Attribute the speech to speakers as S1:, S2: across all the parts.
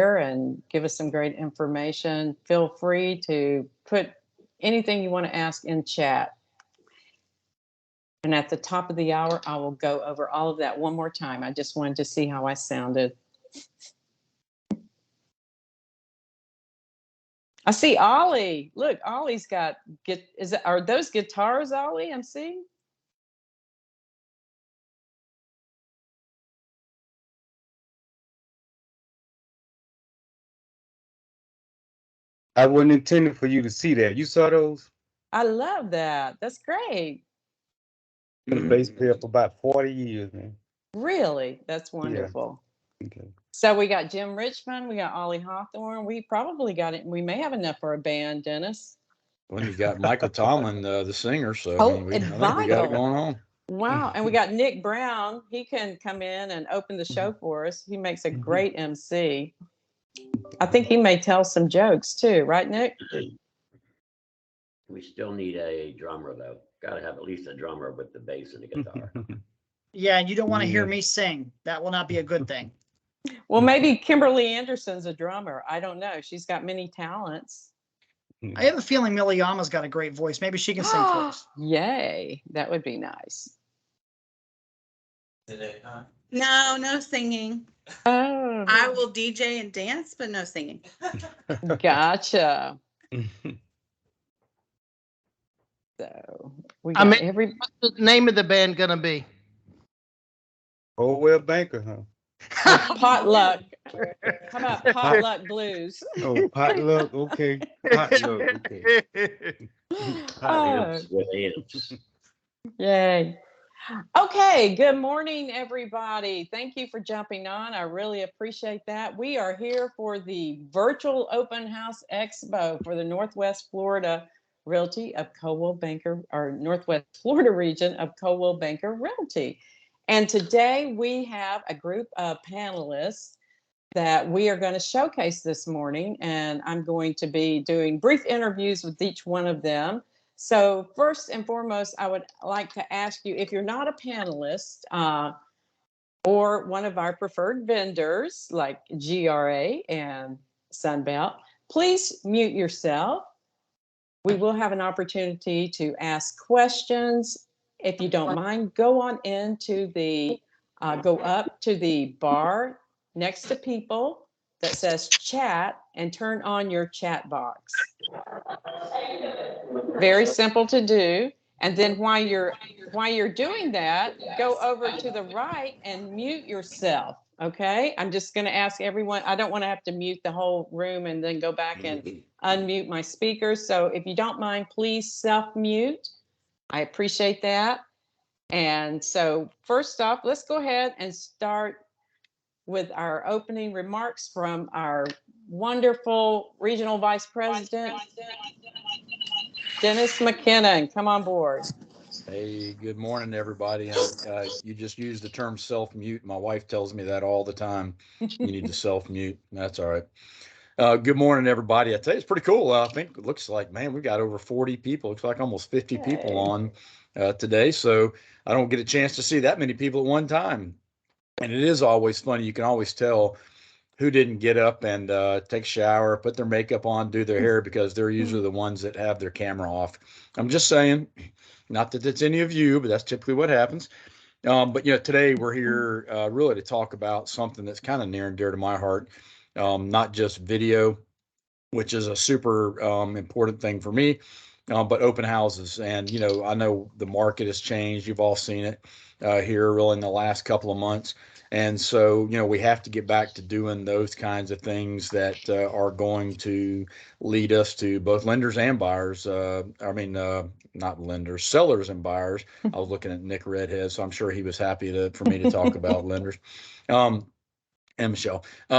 S1: and give us some great information. Feel free to put anything you want to ask in chat. And at the top of the hour, I will go over all of that one more time. I just wanted to see how I sounded. I see Ollie. Look, Ollie's got are those guitars, Ollie? I'm seeing.
S2: I wasn't intending for you to see that. You saw those?
S1: I love that. That's great.
S2: Been a bass player for about 40 years, man.
S1: Really? That's wonderful.
S2: Yeah. Okay.
S1: So we got Jim Richmond, we got Ollie Hawthorne. We probably got it. We may have enough for a band, Dennis.
S3: Well, you got Michael Tomlin, the singer. So
S1: Oh,
S3: I mean, I think we got it going on.
S1: Wow. And we got Nick Brown. He can come in and open the show for us. He makes a great MC. I think he may tell some jokes too, right, Nick?
S4: We still need a drummer, though. Got to have at least a drummer with the bass and the guitar.
S5: Yeah, and you don't want to hear me sing. That will not be a good thing.
S1: Well, maybe Kimberly Anderson's a drummer. I don't know. She's got many talents.
S5: I have a feeling Millie Yama's got a great voice. Maybe she can sing for us.
S1: Yay. That would be nice.
S6: No, no singing.
S1: Oh.
S6: I will DJ and dance, but no singing.
S1: Gotcha. So we got
S7: what's the name of the band gonna be?
S2: Coldwell Banker, huh?
S1: Potluck. How about Potluck Blues?
S2: Oh, potluck. Okay. Potluck. Okay.
S4: Amps with amps.
S1: Yay. Okay, good morning, everybody. Thank you for jumping on. I really appreciate that. We are here for the virtual open house expo for the Northwest Florida Realty of Coldwell Banker, or Northwest Florida region of Coldwell Banker Realty. And today we have a group of panelists that we are going to showcase this morning. And I'm going to be doing brief interviews with each one of them. So first and foremost, I would like to ask you, if you're not a panelist or one of our preferred vendors like GRA and Sunbelt, please mute yourself. We will have an opportunity to ask questions. If you don't mind, go on into the, go up to the bar next to people that says chat and turn on your chat box. Very simple to do. And then while you're doing that, go over to the right and mute yourself. Okay. I'm just going to ask everyone. I don't want to have to mute the whole room and then go back and unmute my speakers. So if you don't mind, please self-mute. I appreciate that. And so first off, let's go ahead and start with our opening remarks from our wonderful Regional Vice President, Dennis McKinnon. Come on board.
S3: Hey, good morning, everybody. You just used the term self-mute. My wife tells me that all the time. You need to self-mute. That's all right. Good morning, everybody. I tell you, it's pretty cool. I think it looks like, man, we've got over 40 people. Looks like almost 50 people on today. So I don't get a chance to see that many people at one time. And it is always funny. You can always tell who didn't get up and take a shower, put their makeup on, do their hair, because they're usually the ones that have their camera off. I'm just saying, not that it's any of you, but that's typically what happens. But today we're here really to talk about something that's kind of near and dear to my heart, not just video, which is a super important thing for me, but open houses. And, I know the market has changed. You've all seen it here really in the last couple of months. And so, we have to get back to doing those kinds of things that are going to lead us to both lenders and buyers. Not lenders, sellers and buyers. I was looking at Nick Redhead, so I'm sure he was happy for me to talk about lenders. And Michelle. We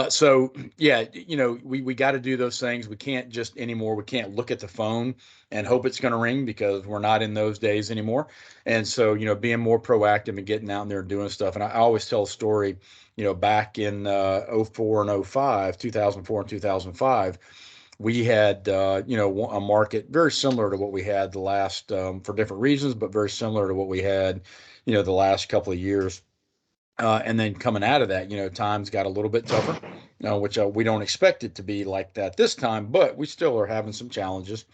S3: got to do those things. We can't just anymore. We can't look at the phone and hope it's going to ring, because we're not in those days anymore. And so, being more proactive and getting out there and doing stuff. And I always tell a story, back in 04 and 05, 2004 and 2005, we had, a market very similar to what we had the last, for different reasons, but very similar to what we had, the last couple of years. And then coming out of that, times got a little bit tougher, which we don't expect it to be like that this time, but we still are having some challenges.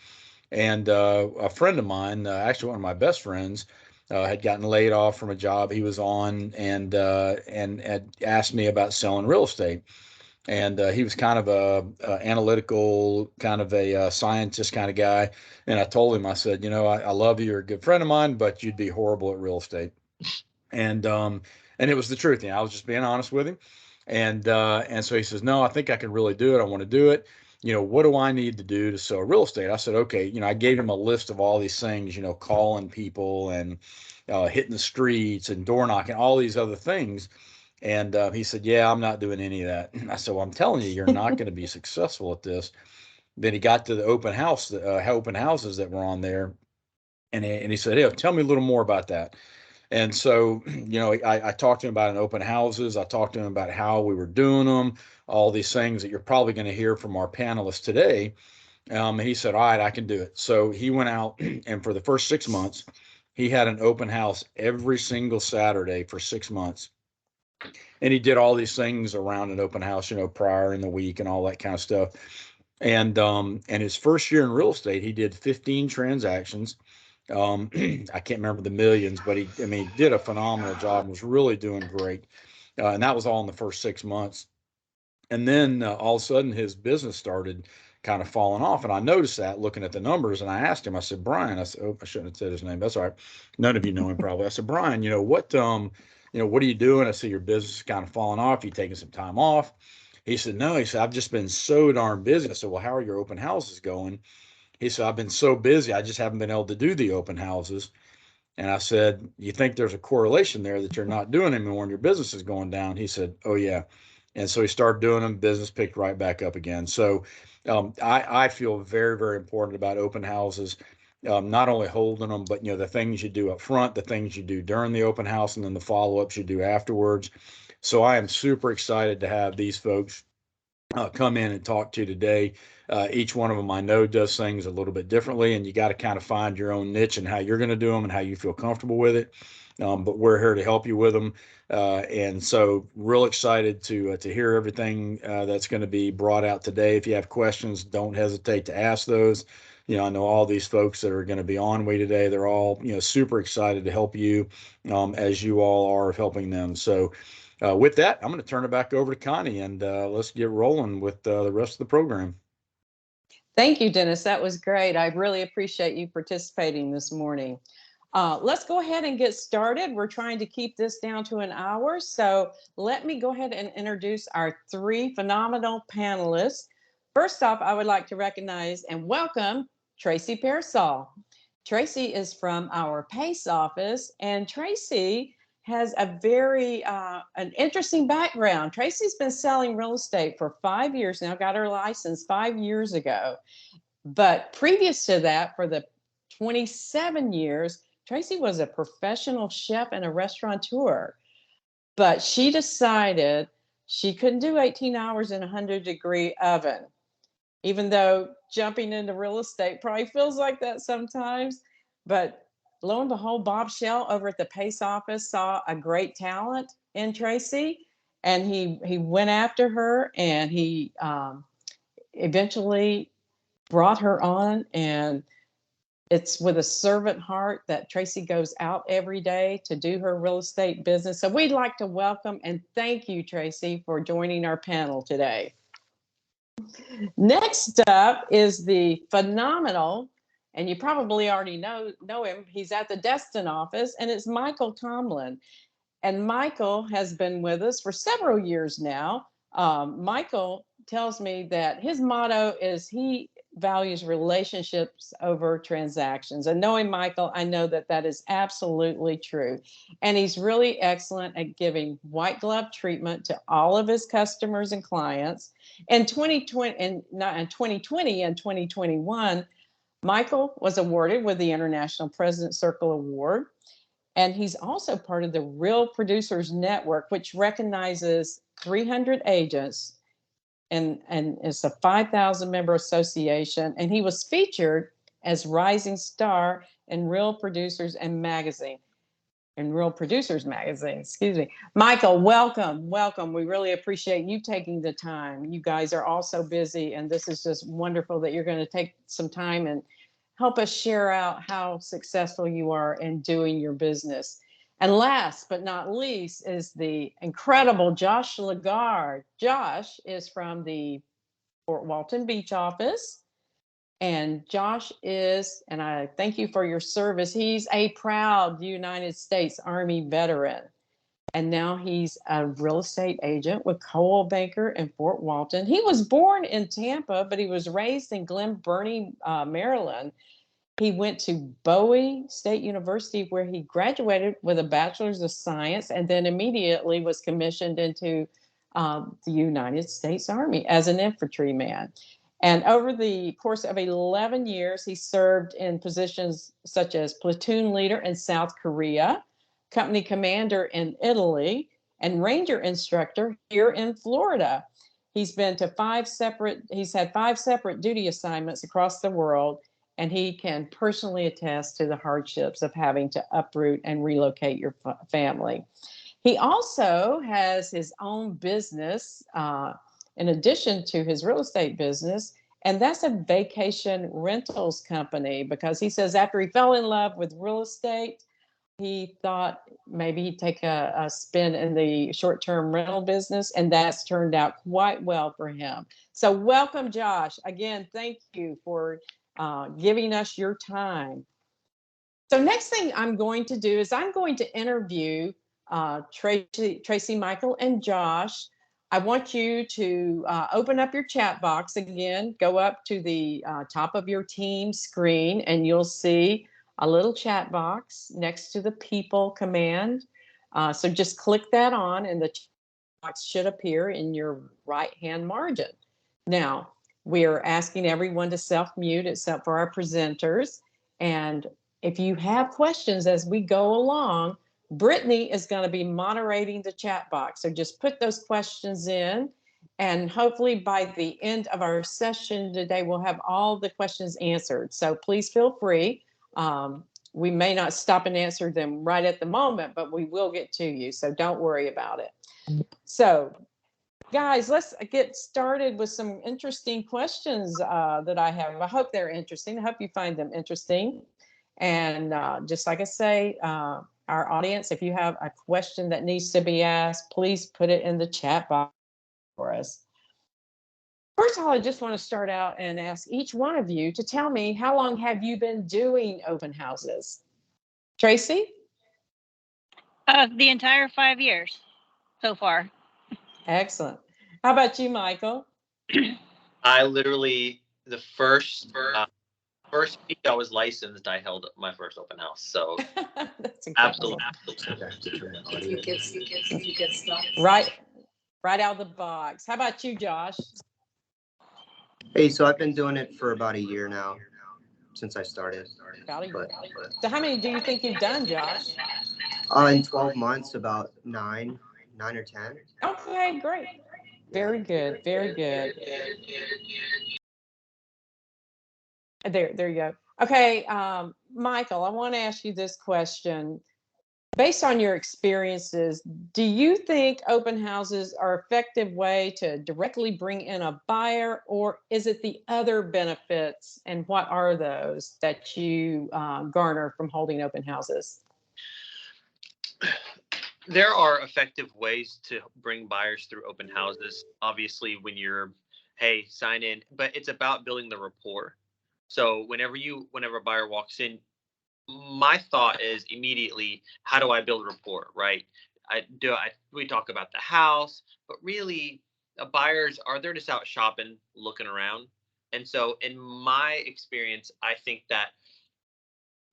S3: And a friend of mine, actually one of my best friends, had gotten laid off from a job he was on, and had asked me about selling real estate. And he was kind of a analytical, kind of a scientist kind of guy. And I told him, I said, I love you, you're a good friend of mine, but you'd be horrible at real estate. And it was the truth. I was just being honest with him. And so he says, no, I think I can really do it. I want to do it. What do I need to do to sell real estate? I said, okay. I gave him a list of all these things, calling people and hitting the streets and door knocking, all these other things. And he said, yeah, I'm not doing any of that. I said, well, I'm telling you, you're not going to be successful at this. Then he got to the open houses that were on there. And he said, hey, tell me a little more about that. And so, I talked to him about an open houses. I talked to him about how we were doing them, all these things that you're probably going to hear from our panelists today. And he said, all right, I can do it. So he went out, and for the first 6 months, he had an open house every single Saturday for 6 months. And he did all these things around an open house, prior in the week and all that kind of stuff. And his first year in real estate, he did 15 transactions. I can't remember the millions, but he did a phenomenal job and was really doing great. And that was all in the first 6 months. And then all of a sudden his business started kind of falling off. And I noticed that looking at the numbers, and I asked him, I said, Brian, I said, oh, I shouldn't have said his name. That's all right. None of you know him probably. I said, Brian, what are you doing? I see your business is kind of falling off. You taking some time off? He said, no. He said, I've just been so darn busy. I said, well, how are your open houses going? He said, I've been so busy, I just haven't been able to do the open houses. And I said, you think there's a correlation there that you're not doing them when your business is going down? He said, oh, yeah. And so he started doing them. Business picked right back up again. So I feel very, very important about open houses, not only holding them, but, the things you do up front, the things you do during the open house, and then the follow-ups you do afterwards. So I am super excited to have these folks come in and talk to today. Each one of them I know does things a little bit differently, and you got to kind of find your own niche and how you're going to do them and how you feel comfortable with it. But we're here to help you with them. And so real excited to hear everything that's going to be brought out today. If you have questions, don't hesitate to ask those. I know all these folks that are going to be on way today, they're all, super excited to help you as you all are helping them. So with that, I'm going to turn it back over to Connie, and let's get rolling with the rest of the program.
S1: Thank you, Dennis. That was great. I really appreciate you participating this morning. Let's go ahead and get started. We're trying to keep this down to an hour. So let me go ahead and introduce our three phenomenal panelists. First off, I would like to recognize and welcome Tracy Pearsall. Tracy is from our PACE office, and Tracy has a very an interesting background. Tracy's been selling real estate for 5 years now, got her license 5 years ago. But previous to that, for the 27 years, Tracy was a professional chef and a restaurateur. But she decided she couldn't do 18 hours in a 100-degree oven, even though jumping into real estate probably feels like that sometimes. But lo and behold, Bob Shell over at the PACE office saw a great talent in Tracy, and he went after her, and he eventually brought her on. And it's with a servant heart that Tracy goes out every day to do her real estate business. So we'd like to welcome and thank you, Tracy, for joining our panel today. Next up is the phenomenal, and you probably already know him. He's at the Destin office, and it's Michael Tomlin. And Michael has been with us for several years now. Michael tells me that his motto is he values relationships over transactions. And knowing Michael, I know that that is absolutely true. And he's really excellent at giving white glove treatment to all of his customers and clients. In 2020 and 2021, Michael was awarded with the International President's Circle Award. And he's also part of the Real Producers Network, which recognizes 300 agents, and it's a 5,000 member association. And he was featured as Rising Star in Real Producers and Magazine. and Real Producers Magazine, excuse me. Michael, welcome, welcome. We really appreciate you taking the time. You guys are all so busy, and this is just wonderful that you're going to take some time and help us share out how successful you are in doing your business. And last but not least is the incredible Josh Lagarde. Josh is from the Fort Walton Beach office. And Josh is, and I thank you for your service, he's a proud United States Army veteran. And now he's a real estate agent with Coldwell Banker in Fort Walton. He was born in Tampa, but he was raised in Glen Burnie, Maryland. He went to Bowie State University, where he graduated with a bachelor's of science and then immediately was commissioned into the United States Army as an infantryman. And over the course of 11 years, he served in positions such as platoon leader in South Korea, company commander in Italy, and ranger instructor here in Florida. He's had 5 separate duty assignments across the world, and he can personally attest to the hardships of having to uproot and relocate your family. He also has his own business in addition to his real estate business, and that's a vacation rentals company, because he says after he fell in love with real estate, he thought maybe he'd take a spin in the short-term rental business, and that's turned out quite well for him. So welcome, Josh. Again, thank you for giving us your time. So next thing I'm going to do is I'm going to interview Tracy, Michael, and Josh. I want you to open up your chat box again, go up to the top of your team screen, and you'll see a little chat box next to the people command. So just click that on, and the chat box should appear in your right-hand margin. Now, we are asking everyone to self-mute except for our presenters. And if you have questions as we go along, Brittany is going to be moderating the chat box. So just put those questions in, and hopefully by the end of our session today, we'll have all the questions answered. So please feel free. We may not stop and answer them right at the moment, but we will get to you. So don't worry about it. So guys, let's get started with some interesting questions that I have. I hope they're interesting. I hope you find them interesting. And just like I say, our audience, if you have a question that needs to be asked, please put it in the chat box for us. First of all, I just want to start out and ask each one of you to tell me, how long have you been doing open houses? Tracy?
S8: The entire 5 years so far.
S1: Excellent. How about you, Michael?
S9: I literally, the first week I was licensed, I held my first open house. So
S1: that's incredible.
S9: Absolutely.
S10: If you get stuck.
S1: Right out of the box. How about you, Josh?
S10: Hey, so I've been doing it for about a year now, since I started.
S1: About a year. So how many do you think you've done, Josh?
S10: In 12 months, about 9 or 10.
S1: Okay, great. Very good. Very good. There you go. Okay, Michael, I want to ask you this question. Based on your experiences, do you think open houses are an effective way to directly bring in a buyer, or is it the other benefits, and what are those that you garner from holding open houses?
S9: There are effective ways to bring buyers through open houses. Obviously, when you're, hey, sign in, but it's about building the rapport. So whenever a buyer walks in, my thought is immediately, how do I build rapport, right? We talk about the house, but really, buyers they're just out shopping, looking around. And so in my experience, I think that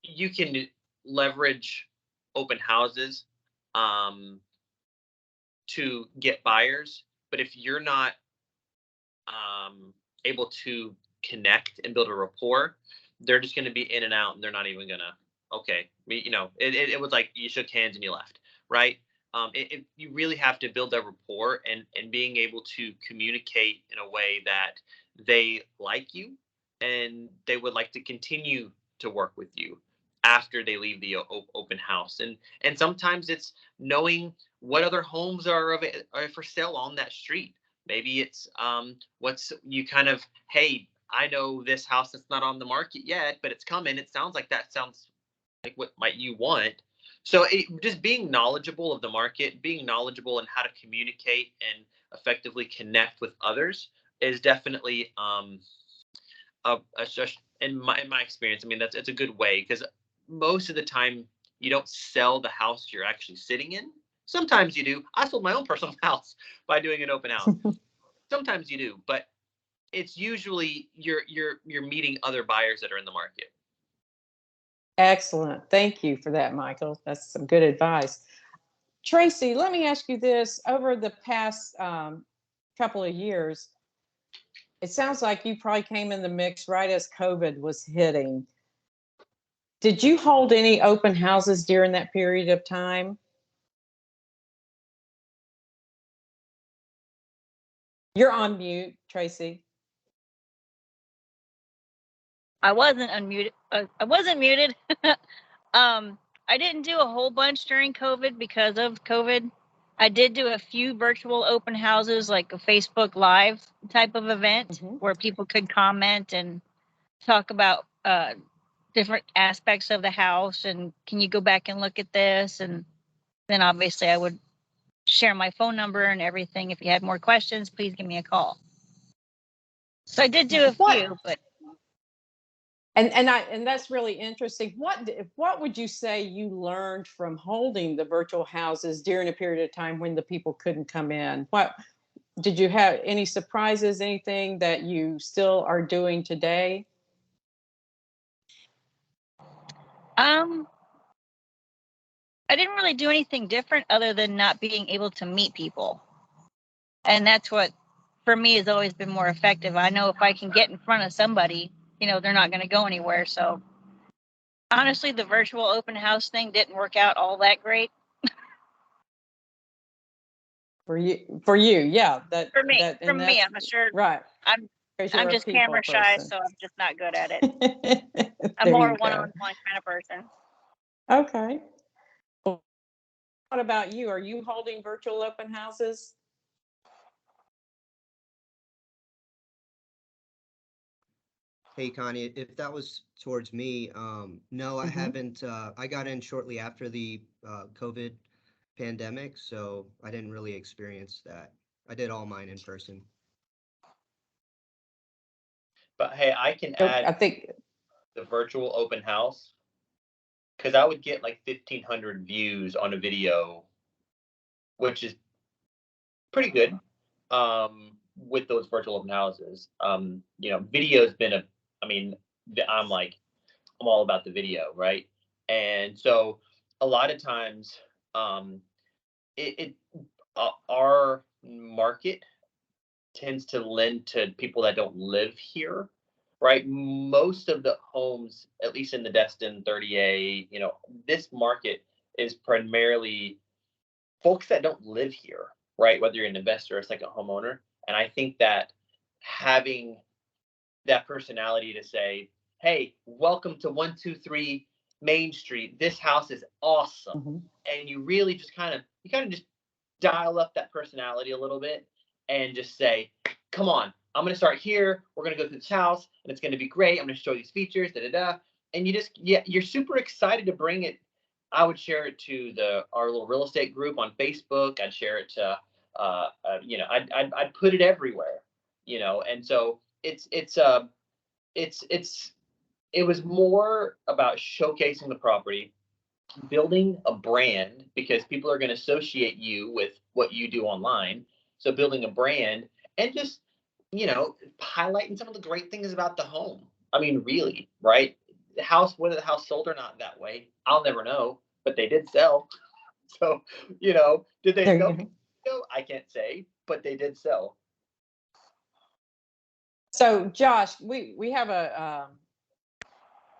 S9: you can leverage open houses to get buyers, but if you're not able to connect and build a rapport, they're just going to be in and out, and they're not even gonna, okay, it was like you shook hands and you left, right? You really have to build that rapport and being able to communicate in a way that they like you and they would like to continue to work with you. after they leave the open house. And sometimes it's knowing what other homes are for sale on that street. Maybe it's what's you kind of, hey, I know this house that's not on the market yet, but it's coming. It sounds like that sounds like what might you want. So just being knowledgeable of the market, being knowledgeable in how to communicate and effectively connect with others is definitely in my experience. I mean, it's a good way, because most of the time you don't sell the house you're actually sitting in. Sometimes you do. I sold my own personal house by doing an open house. Sometimes you do, but it's usually you're meeting other buyers that are in the market.
S1: Excellent. Thank you for that, Michael. That's some good advice. Tracy, let me ask you this. Over the past couple of years, it sounds like you probably came in the mix right as COVID was hitting. Did you hold any open houses during that period of time? You're on mute, Tracy.
S8: I wasn't unmuted. I wasn't muted. I didn't do a whole bunch during COVID because of COVID. I did do a few virtual open houses, like a Facebook Live type of event where people could comment and talk about different aspects of the house and can you go back and look at this? And then obviously I would share my phone number and everything. If you had more questions, please give me a call. So I did do a few, but
S1: and that's really interesting. What would you say you learned from holding the virtual houses during a period of time when the people couldn't come in? What did you have any surprises, anything that you still are doing today?
S8: I didn't really do anything different other than not being able to meet people. And that's what, for me, has always been more effective. I know if I can get in front of somebody, you know, they're not going to go anywhere. So honestly, the virtual open house thing didn't work out all that great.
S1: For you, yeah.
S8: For me, I'm sure.
S1: Right.
S8: I'm just camera shy, so I'm just not good at it. I'm more a one-on-one kind of person.
S1: Okay. Well, what about you? Are you holding virtual open houses?
S10: Hey, Connie, if that was towards me, no, I haven't. I got in shortly after the COVID pandemic, so I didn't really experience that. I did all mine in person.
S9: But hey, I can
S1: So,
S9: add
S1: I think
S9: the virtual open house, because I would get like 1,500 views on a video, which is pretty good with those virtual open houses. You know, video's been I'm all about the video, right? And so a lot of times our market tends to lend to people that don't live here, right? Most of the homes, at least in the Destin 30A, you know, this market is primarily folks that don't live here, right? Whether you're an investor or a second homeowner. And I think that having that personality to say, hey, welcome to 123 Main Street. This house is awesome. And you really just kind of just dial up that personality a little bit and just say, come on, I'm going to start here. We're going to go through this house and it's going to be great. I'm going to show you these features, And you're super excited to bring it. I would share it to our little real estate group on Facebook. I'd share it to, I'd put it everywhere, you know? And so it was more about showcasing the property, building a brand, because people are going to associate you with what you do online. So building a brand and just, you know, highlighting some of the great things about the home. I mean, really, right? Whether the house sold or not that way, I'll never know, but they did sell. So, you know, did they sell? I can't say, but they did sell.
S1: So, Josh, we have a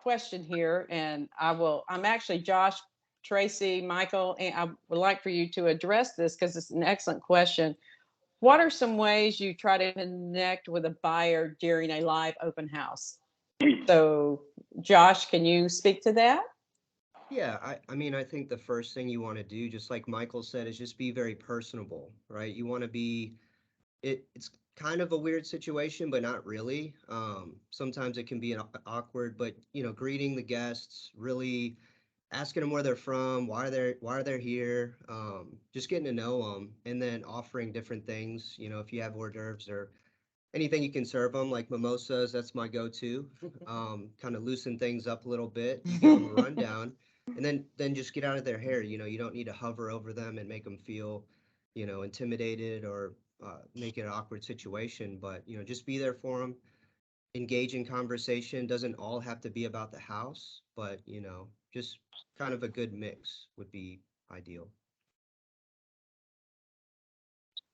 S1: question here, and I'm actually Josh, Tracy, Michael, and I would like for you to address this because it's an excellent question. What are some ways you try to connect with a buyer during a live open house? So, Josh, can you speak to that?
S10: Yeah, I mean, I think the first thing you want to do, just like Michael said, is just be very personable, right? You want to be, it's kind of a weird situation, but not really. Sometimes it can be awkward, but greeting the guests, really asking them where they're from, why are they here, just getting to know them, and then offering different things. If you have hors d'oeuvres or anything you can serve them, like mimosas, that's my go-to. Kind of loosen things up a little bit. You give them a rundown, and then just get out of their hair. You don't need to hover over them and make them feel, intimidated or make it an awkward situation. But just be there for them. Engage in conversation. Doesn't all have to be about the house, but just kind of a good mix would be ideal.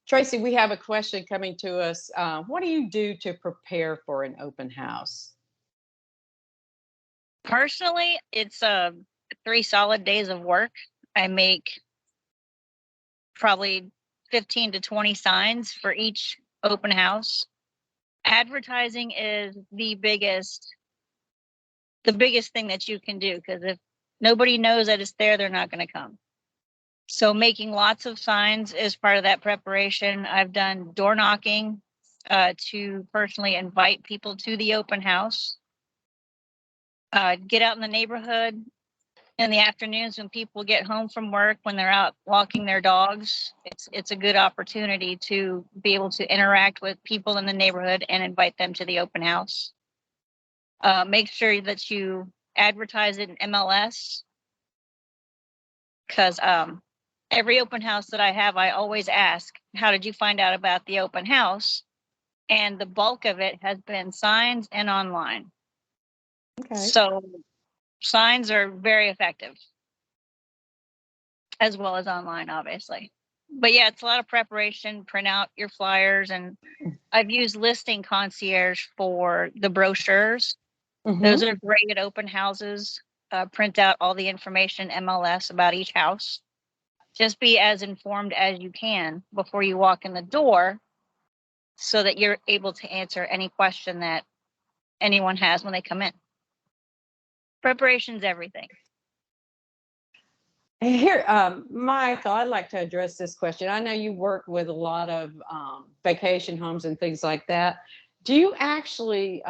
S1: Tracy, we have a question coming to us. What do you do to prepare for an open house?
S8: Personally, it's 3 solid days of work. I make probably 15 to 20 signs for each open house. Advertising is the biggest thing that you can do, because if nobody knows that it's there, they're not going to come. So making lots of signs is part of that preparation. I've done door knocking to personally invite people to the open house. Get out in the neighborhood in the afternoons when people get home from work, when they're out walking their dogs. It's a good opportunity to be able to interact with people in the neighborhood and invite them to the open house. Make sure that you advertise it in MLS, because every open house that I have, I always ask, how did you find out about the open house? And the bulk of it has been signs and online.
S1: Okay.
S8: So signs are very effective, as well as online, obviously. But yeah, it's a lot of preparation. Print out your flyers, and I've used Listing Concierge for the brochures. Those are great at open houses. Print out all the information MLS about each house. Just be as informed as you can before you walk in the door, so that you're able to answer any question that anyone has when they come in. Preparation's everything.
S1: Here, Michael, I'd like to address this question. I know you work with a lot of vacation homes and things like that. Do you actually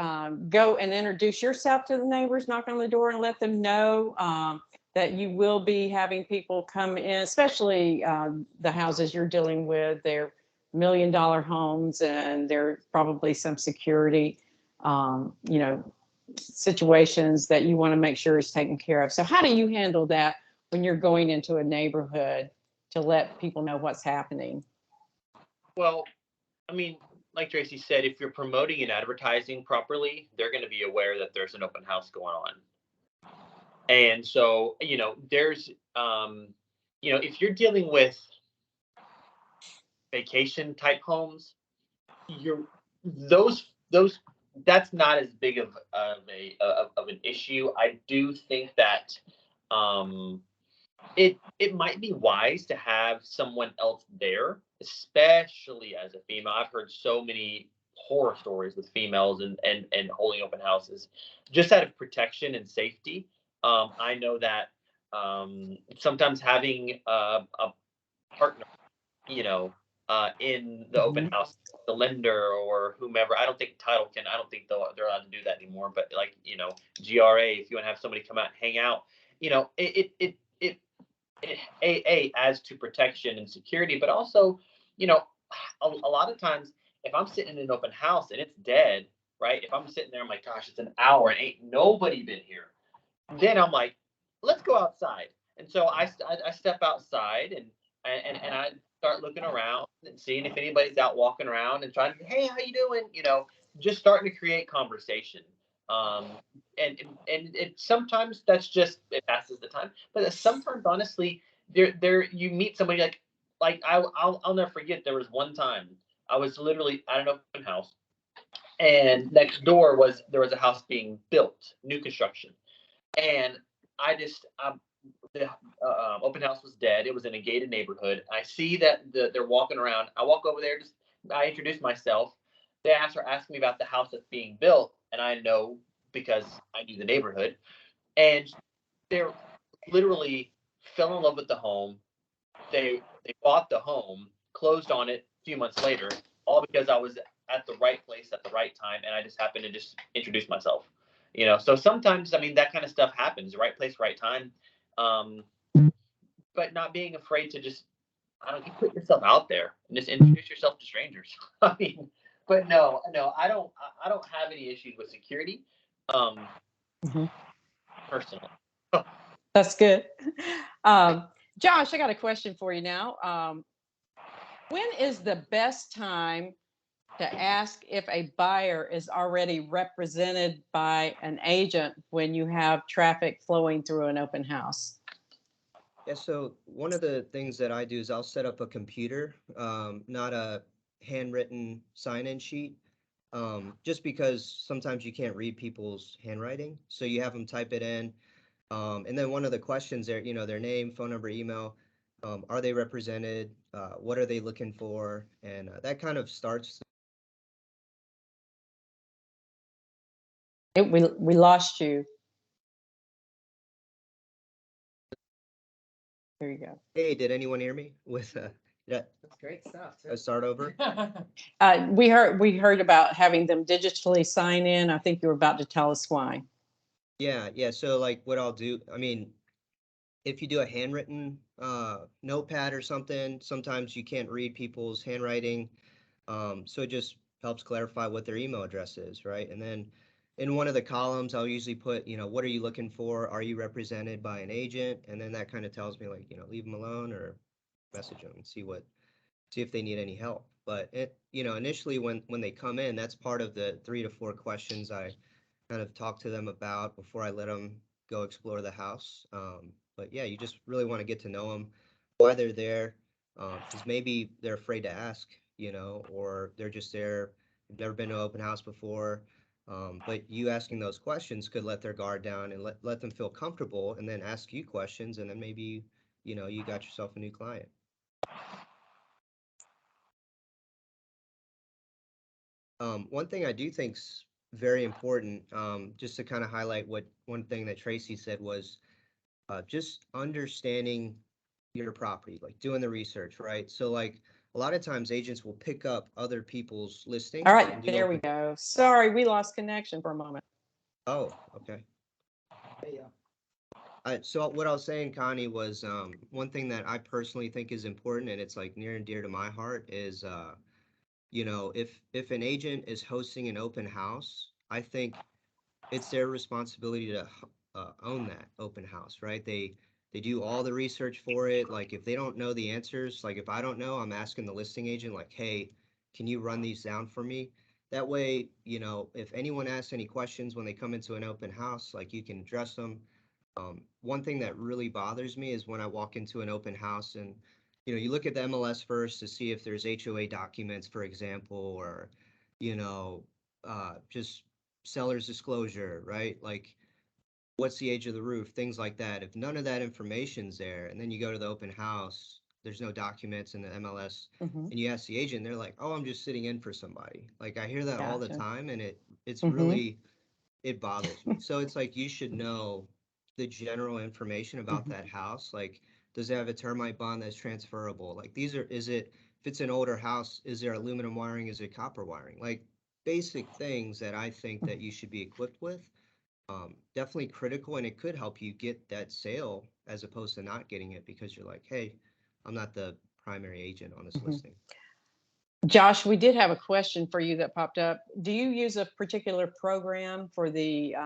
S1: go and introduce yourself to the neighbors, knock on the door, and let them know that you will be having people come in, especially the houses you're dealing with? They're $1 million homes, and there's probably some security, situations that you want to make sure is taken care of. So how do you handle that when you're going into a neighborhood to let people know what's happening?
S9: Well, I mean, like Tracy said, if you're promoting and advertising properly, they're going to be aware that there's an open house going on. And so, there's, if you're dealing with vacation type homes, those that's not as big of an issue. I do think that it might be wise to have someone else there, especially as a female. I've heard so many horror stories with females and holding open houses, just out of protection and safety. I know that sometimes having a partner, in the open house, the lender or whomever. I don't think I don't think they're allowed to do that anymore. But like, GRA, if you want to have somebody come out and hang out, it adds to protection and security. But also, a lot of times, if I'm sitting in an open house and it's dead, right? If I'm sitting there, I'm like, gosh, it's an hour and ain't nobody been here. Then I'm like, let's go outside. And so I step outside and I start looking around and seeing if anybody's out walking around and trying to, hey, how you doing? Just starting to create conversation. And it sometimes that's just, it passes the time. But sometimes, honestly, there you meet somebody like I'll never forget. There was one time I was literally at an open house, and next door there was a house being built, new construction, and the open house was dead. It was in a gated neighborhood. I see that they're walking around. I walk over there. I introduce myself. They ask me about the house that's being built, and I know because I knew the neighborhood. And they're literally fell in love with the home. They bought the home, closed on it a few months later, all because I was at the right place at the right time, and I just happened to just introduce myself. So sometimes, I mean, that kind of stuff happens, right place, right time. But not being afraid to just, I don't know, put yourself out there and just introduce yourself to strangers. I mean, but no, I don't have any issues with security, personally.
S1: That's good. Josh, I got a question for you now. When is the best time to ask if a buyer is already represented by an agent when you have traffic flowing through an open house?
S10: Yeah, so one of the things that I do is I'll set up a computer, not a handwritten sign-in sheet, just because sometimes you can't read people's handwriting. So you have them type it in. And then one of the questions there, their name, phone number, email, are they represented? What are they looking for? And that kind of starts.
S1: We lost you. There you go.
S10: Hey, did anyone hear me with
S11: That's great stuff.
S10: a start over?
S1: We heard about having them digitally sign in. I think you were about to tell us why.
S10: Yeah. So like what I'll do, I mean, if you do a handwritten notepad or something, sometimes you can't read people's handwriting. So it just helps clarify what their email address is, right? And then in one of the columns, I'll usually put, what are you looking for? Are you represented by an agent? And then that kind of tells me like, leave them alone or message them and see if they need any help. But initially when they come in, that's part of the 3 to 4 questions I kind of talk to them about before I let them go explore the house. But yeah, you just really want to get to know them, why they're there, because maybe they're afraid to ask, or they're just there, they've never been to an open house before. But you asking those questions could let their guard down and let them feel comfortable, and then ask you questions, and then maybe, you got yourself a new client. One thing I do think's very important, just to kind of highlight one thing that Tracy said was just understanding your property, like doing the research, right? So like a lot of times agents will pick up other people's listings.
S1: All right, there we go. Sorry, we lost connection for a moment.
S10: Oh, okay. So what I was saying, Connie, was one thing that I personally think is important, and it's like near and dear to my heart, is if an agent is hosting an open house, I think it's their responsibility to own that open house, right? They do all the research for it. Like if they don't know the answers, like if I don't know, I'm asking the listing agent like, hey, can you run these down for me? That way, if anyone asks any questions when they come into an open house, like you can address them. One thing that really bothers me is when I walk into an open house and you look at the MLS first to see if there's HOA documents, for example, or just seller's disclosure, right? Like what's the age of the roof, things like that. If none of that information's there, and then you go to the open house, there's no documents in the MLS, and you ask the agent, they're like, oh, I'm just sitting in for somebody. Like I hear that all the time, and it's really, it bothers me. So it's like you should know the general information about that house. Like, does it have a termite bond that's transferable? Like if it's an older house, is there aluminum wiring? Is it copper wiring? Like basic things that I think that you should be equipped with. Definitely critical, and it could help you get that sale as opposed to not getting it because you're like, hey, I'm not the primary agent on this listing.
S1: Josh, we did have a question for you that popped up. Do you use a particular program for the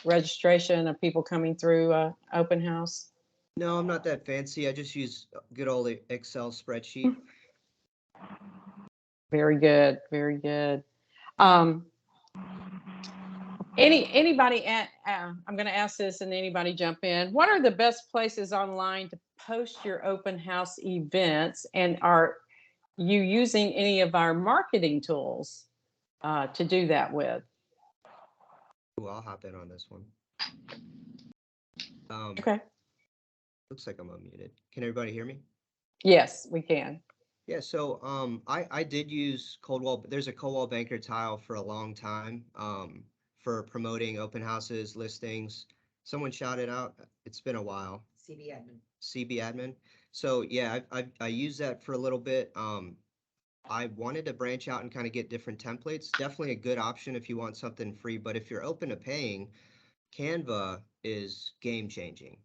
S1: registration of people coming through open house?
S10: No, I'm not that fancy. I just use a good old Excel spreadsheet.
S1: Very good, very good. Anybody I'm going to ask this and anybody jump in. What are the best places online to post your open house events, and are you using any of our marketing tools to do that with?
S10: Ooh, I'll hop in on this one.
S1: Okay.
S10: Looks like I'm unmuted. Can everybody hear me?
S1: Yes, we can.
S10: Yeah, so I did use Coldwell. There's a Coldwell Banker tile for a long time for promoting open houses, listings. someone shouted out, it's been a while,
S11: CB admin.
S10: CB admin. So yeah, I used that for a little bit. I wanted to branch out and kind of get different templates. Definitely a good option if you want something free, but if you're open to paying, Canva is game changing,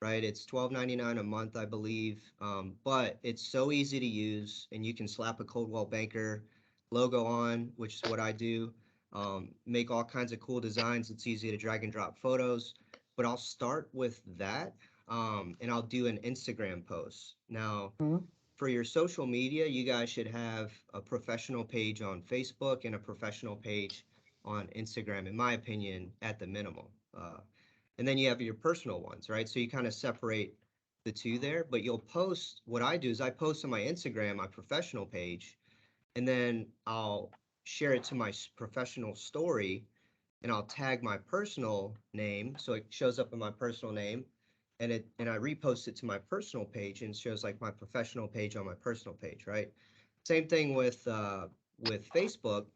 S10: right? It's $12.99 a month, I believe, but it's so easy to use, and you can slap a Coldwell Banker logo on, which is what I do. Make all kinds of cool designs. It's easy to drag and drop photos, but I'll start with that, and I'll do an Instagram post. Now, for your social media, you guys should have a professional page on Facebook and a professional page on Instagram, in my opinion, at the minimum. And then you have your personal ones, right? So you kind of separate the two there, but you'll post, what I do is I post on my Instagram, my professional page, and then I'll share it to my professional story, and I'll tag my personal name. So it shows up in my personal name, and I repost it to my personal page, and it shows like my professional page on my personal page, right? Same thing with Facebook,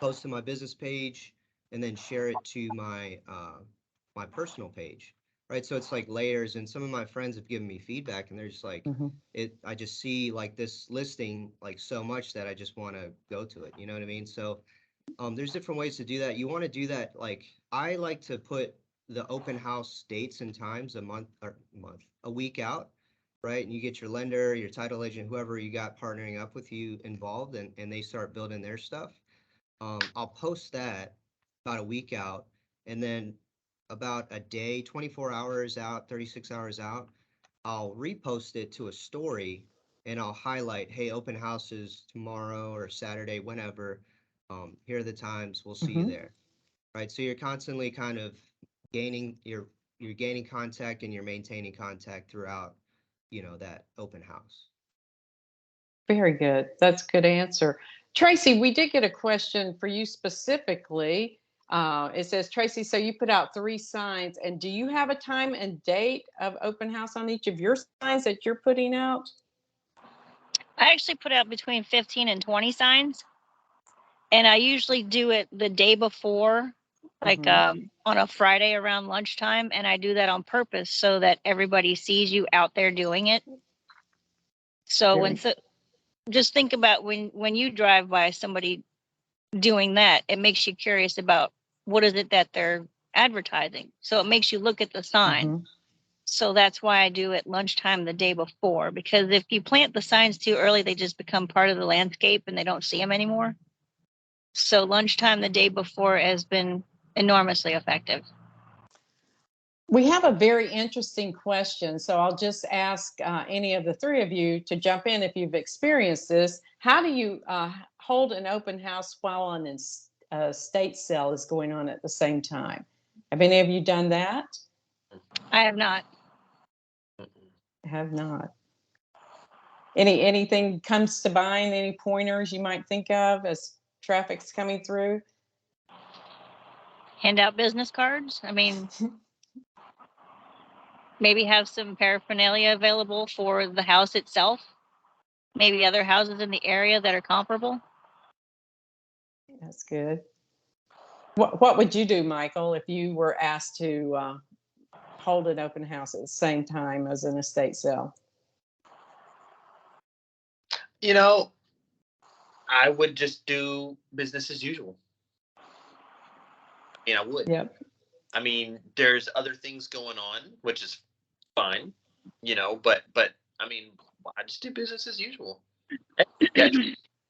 S10: post to my business page, and then share it to my my personal page, right? So it's like layers, and some of my friends have given me feedback, and they're just like, I just see like this listing like so much that I just want to go to it. You know what I mean? So there's different ways to do that. You want to do that, like I like to put the open house dates and times a week out, right? And you get your lender, your title agent, whoever you got partnering up with you involved, and they start building their stuff. I'll post that about a week out, and then about a day, 24 hours out, 36 hours out, I'll repost it to a story, and I'll highlight, hey, open houses tomorrow or Saturday, whenever. Here are the times. We'll see you there, right? So you're constantly kind of gaining you're gaining contact, and you're maintaining contact throughout, that open house.
S1: Very good. That's a good answer. Tracy, we did get a question for you specifically. It says, Tracy, so you put out 3 signs, and do you have a time and date of open house on each of your signs that you're putting out?
S8: I actually put out between 15 and 20 signs, and I usually do it the day before, like on a Friday around lunchtime, and I do that on purpose so that everybody sees you out there doing it. So just think about when you drive by somebody doing that, it makes you curious about what is it that they're advertising. So it makes you look at the sign. So that's why I do it lunchtime the day before, because if you plant the signs too early, they just become part of the landscape and they don't see them anymore. So lunchtime the day before has been enormously effective.
S1: We have a very interesting question, so I'll just ask any of the 3 of you to jump in if you've experienced this. How do you hold an open house while an estate sale is going on at the same time? Have any of you done that?
S8: I have not.
S1: Have not. Anything comes to mind? Any pointers you might think of as traffic's coming through?
S8: Hand out business cards. I mean, maybe have some paraphernalia available for the house itself. Maybe other houses in the area that are comparable.
S1: That's good. What would you do, Michael, if you were asked to hold an open house at the same time as an estate sale?
S9: I would just do business as usual. I would.
S1: Yep.
S9: I mean, there's other things going on, which is fine, but I mean, I just do business as usual.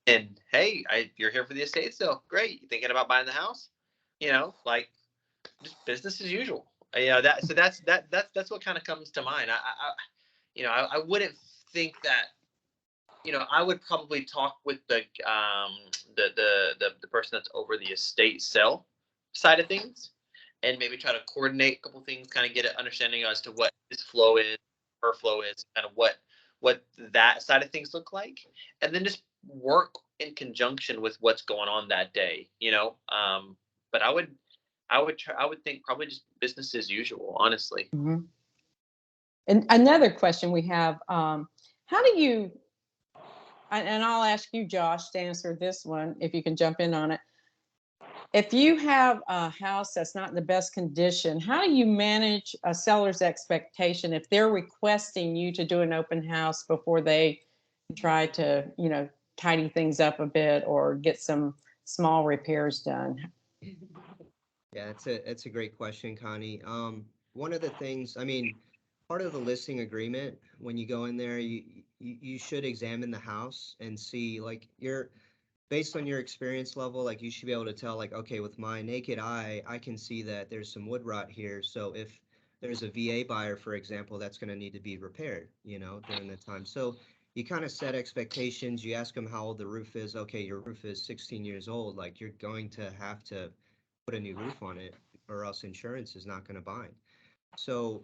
S9: And hey, you're here for the estate sale. Great. You thinking about buying the house? Like just business as usual. That's what kind of comes to mind. I wouldn't think that, I would probably talk with the person that's over the estate sale side of things, and maybe try to coordinate a couple things, kind of get an understanding as to what his flow is, her flow is, kind of what that side of things look like, and then just work in conjunction with what's going on that day, but I would think probably just business as usual, honestly.
S1: And another question we have, how do you, and I'll ask you, Josh, to answer this one, if you can jump in on it. If you have a house that's not in the best condition, how do you manage a seller's expectation if they're requesting you to do an open house before they try to, tidy things up a bit or get some small repairs done?
S10: Yeah, it's a great question, Connie. One of the things, I mean, part of the listing agreement, when you go in there, you should examine the house and see, like, based on your experience level, like, you should be able to tell, like, okay, with my naked eye, I can see that there's some wood rot here. So if there's a VA buyer, for example, that's going to need to be repaired, during the time. So you kind of set expectations. You ask them how old the roof is. Okay, your roof is 16 years old. Like, you're going to have to put a new roof on it, or else insurance is not going to bind. So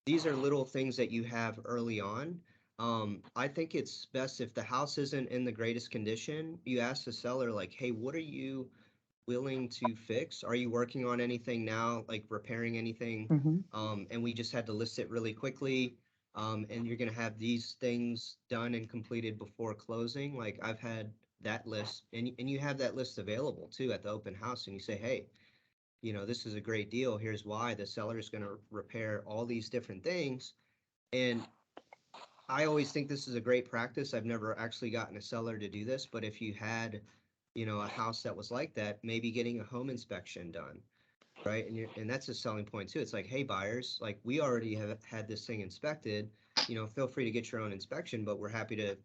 S10: these are little things that you have early on. I think it's best if the house isn't in the greatest condition, you ask the seller, like, hey, what are you willing to fix? Are you working on anything now, like repairing anything?
S1: Mhm.
S10: And we just had to list it really quickly. And you're going to have these things done and completed before closing. Like, I've had that list, and you have that list available too at the open house, and you say, hey, this is a great deal. Here's why. The seller is going to repair all these different things. And I always think this is a great practice. I've never actually gotten a seller to do this, but if you had, a house that was like that, maybe getting a home inspection done, right? And that's a selling point too. It's like, hey, buyers, like, we already have had this thing inspected. Feel free to get your own inspection, but we're happy to,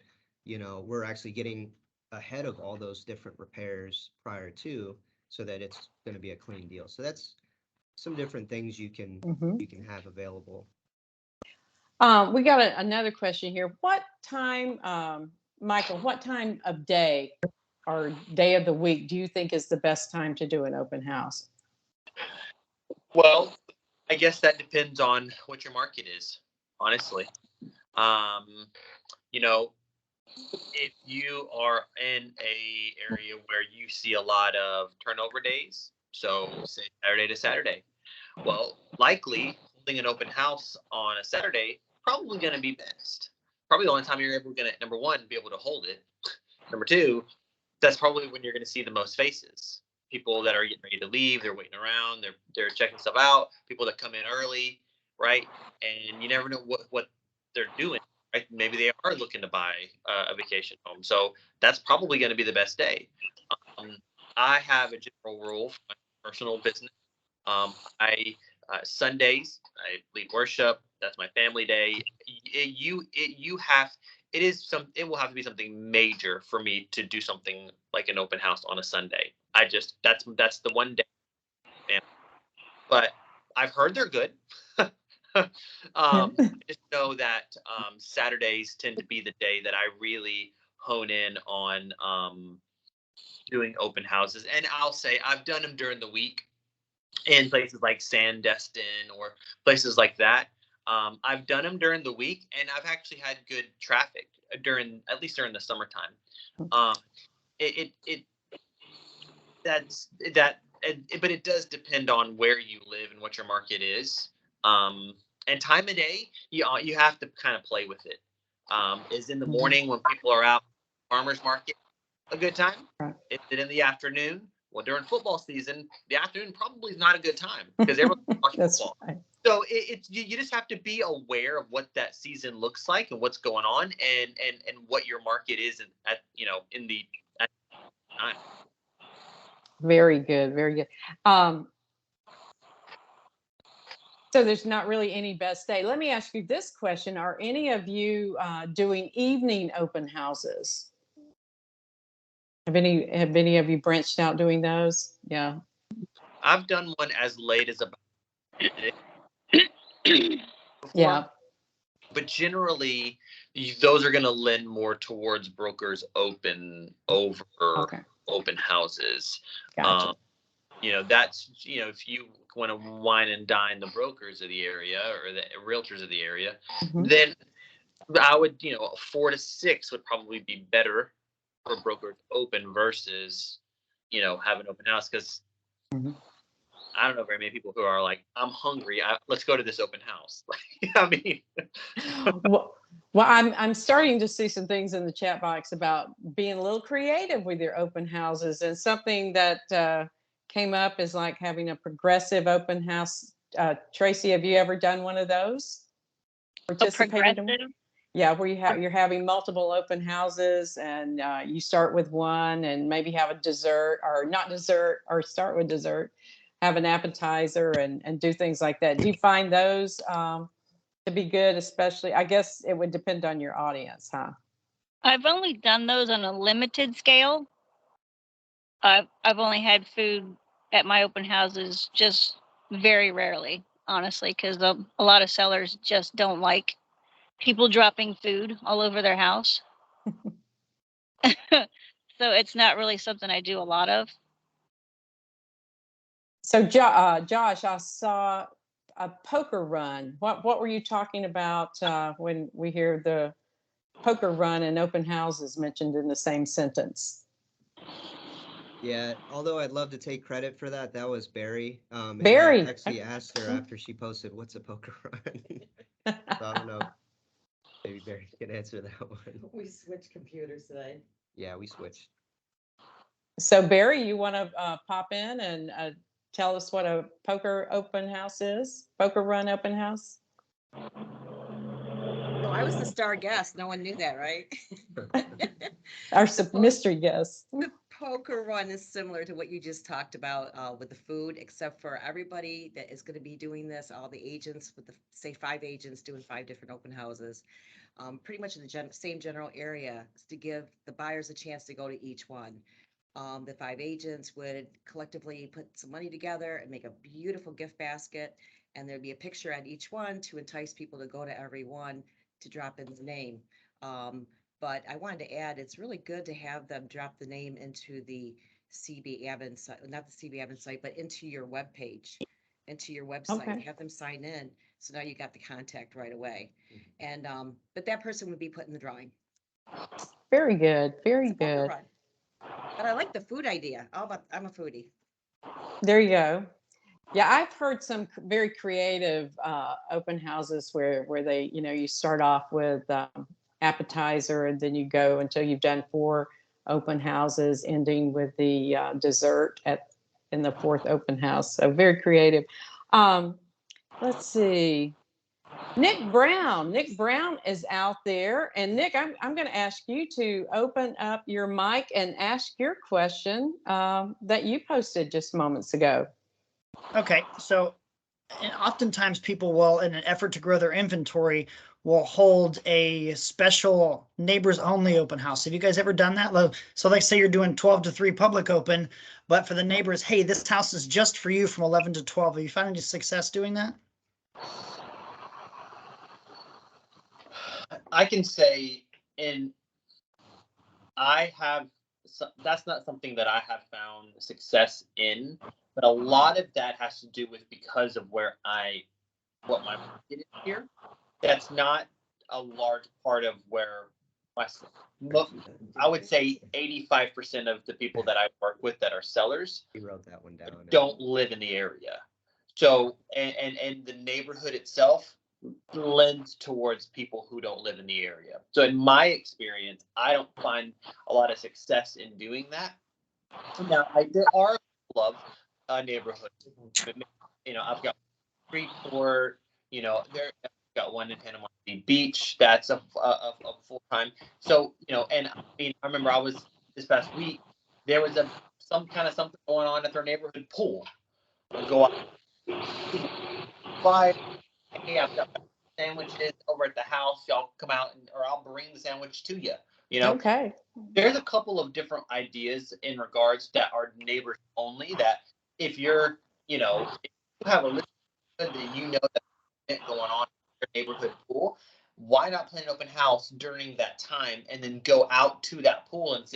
S10: we're actually getting ahead of all those different repairs prior to, so that it's going to be a clean deal. So that's some different things you can
S1: Mhm.
S10: have available.
S1: We got another question here. What time, Michael, what time of day or day of the week do you think is the best time to do an open house?
S9: Well, I guess that depends on what your market is, honestly. Um, you know, if you are in a area where you see a lot of turnover days, so say Saturday to Saturday, well, likely holding an open house on a Saturday probably going to be best. Probably the only time you're ever going to, number one, be able to hold it. Number two, that's probably when you're going to see the most faces. People that are getting ready to leave, they're waiting around, they're checking stuff out. People that come in early, right? And you never know what they're doing. Right? Maybe they are looking to buy a vacation home. So that's probably going to be the best day. I have a general rule for my personal business. I Sundays I lead worship. That's my family day. It will have to be something major for me to do something like an open house on a Sunday. That's the one day. But I've heard they're good. Just know that Saturdays tend to be the day that I really hone in on doing open houses. And I'll say I've done them during the week in places like Sandestin or places like that. I've done them during the week, and I've actually had good traffic at least during the summertime. It that's that, but it does depend on where you live and what your market is. And time of day, you have to kind of play with it. Is in the morning when people are out farmers market a good time? Is it in the afternoon? Well, during football season, the afternoon probably is not a good time because everyone's watching football.
S1: Right.
S9: So you just have to be aware of what that season looks like and what's going on, and what your market is at the time.
S1: Very good. Very good. So there's not really any best day. Let me ask you this question. Are any of you doing evening open houses? Have any of you branched out doing those? Yeah.
S9: I've done one as late as about
S1: Yeah.
S9: But generally, those are going to lend more towards brokers open over open houses.
S1: Gotcha.
S9: That's if you want to wine and dine the brokers of the area or the realtors of the area, then I would 4 to 6 would probably be better for brokers open versus have an open house, because I don't know very many people who are like, I'm hungry. Let's go to this open house. I mean,
S1: well, I'm starting to see some things in the chat box about being a little creative with your open houses, and something that came up as like having a progressive open house. Tracy, have you ever done one of those?
S8: A
S1: Participated in one?
S8: progressive.
S1: Yeah, where you're having multiple open houses and you start with one and maybe have a dessert or not dessert or start with dessert, have an appetizer and do things like that. Do you find those to be good, especially? I guess it would depend on your audience, huh?
S8: I've only done those on a limited scale. I've only had food at my open houses just very rarely, honestly, because a lot of sellers just don't like people dropping food all over their house. So it's not really something I do a lot of.
S1: So Josh, I saw a poker run. What were you talking about when we hear the poker run and open houses mentioned in the same sentence?
S10: Yeah, although I'd love to take credit for that, that was Barry. And
S1: Barry.
S10: I actually asked her after she posted, "What's a poker run?" So I don't know. Maybe Barry can answer that one.
S11: We switched computers today.
S10: Yeah, we switched.
S1: So Barry, you want to pop in and tell us what a poker open house is? Poker run open house?
S11: Well, I was the star guest. No one knew that, right?
S1: Our mystery guest.
S11: The poker run is similar to what you just talked about with the food, except for everybody that is going to be doing this, all the agents with the, say, 5 agents doing 5 different open houses, pretty much in the same general area, to give the buyers a chance to go to each one. The 5 agents would collectively put some money together and make a beautiful gift basket, and there'd be a picture at each one to entice people to go to every one to drop in the name. But I wanted to add, it's really good to have them drop the name into the CB Admin site, not the CB Admin site, but into your web page, into your website.
S1: Okay.
S11: Have them sign in, so now you got the contact right away. And but that person would be put in the drawing.
S1: Very good. Very
S11: It's a poker
S1: good.
S11: run. But I like the food idea. I'm a foodie.
S1: There you go. Yeah, I've heard some very creative open houses where they, you start off with appetizer and then you go until you've done 4 open houses, ending with the dessert in the 4th open house. So very creative. Let's see. Nick Brown is out there, and Nick, I'm going to ask you to open up your mic and ask your question that you posted just moments ago.
S5: Okay, so and oftentimes people will, in an effort to grow their inventory, will hold a special neighbors only open house. Have you guys ever done that? So like say you're doing 12 to 3 public open, but for the neighbors, hey, this house is just for you from 11 to 12. Have you found any success doing that?
S9: I can say, that's not something that I have found success in, but a lot of that has to do with because of what my market is here. That's not a large part of where I would say 85% of the people that I work with that are sellers
S10: He wrote that one down.
S9: don't live in the area. So, and the neighborhood itself lends towards people who don't live in the area. So in my experience, I don't find a lot of success in doing that. Now, there are love neighborhoods. I've got Freeport, I've got one in Panama City Beach. That's a full-time. So, and I remember this past week, there was something going on at their neighborhood pool. I'll go out, buy, hey, I've got sandwiches over at the house. Y'all come out or I'll bring the sandwich to you.
S1: Okay.
S9: There's a couple of different ideas in regards that are neighbors only. That if you're, if you have a neighborhood that going on in your neighborhood pool, why not plan an open house during that time and then go out to that pool and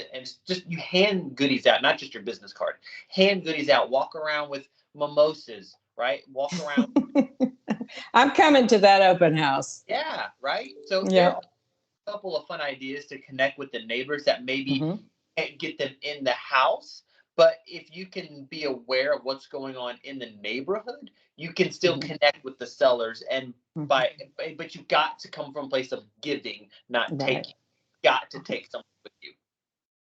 S9: just you hand goodies out, not just your business card, hand goodies out, walk around with mimosas, right? Walk around.
S1: I'm coming to that open house.
S9: Yeah, right. So
S1: yeah,
S9: there are a couple of fun ideas to connect with the neighbors that maybe can't get them in the house. But if you can be aware of what's going on in the neighborhood, you can still connect with the sellers but you've got to come from a place of giving, not taking. Got to take something with you.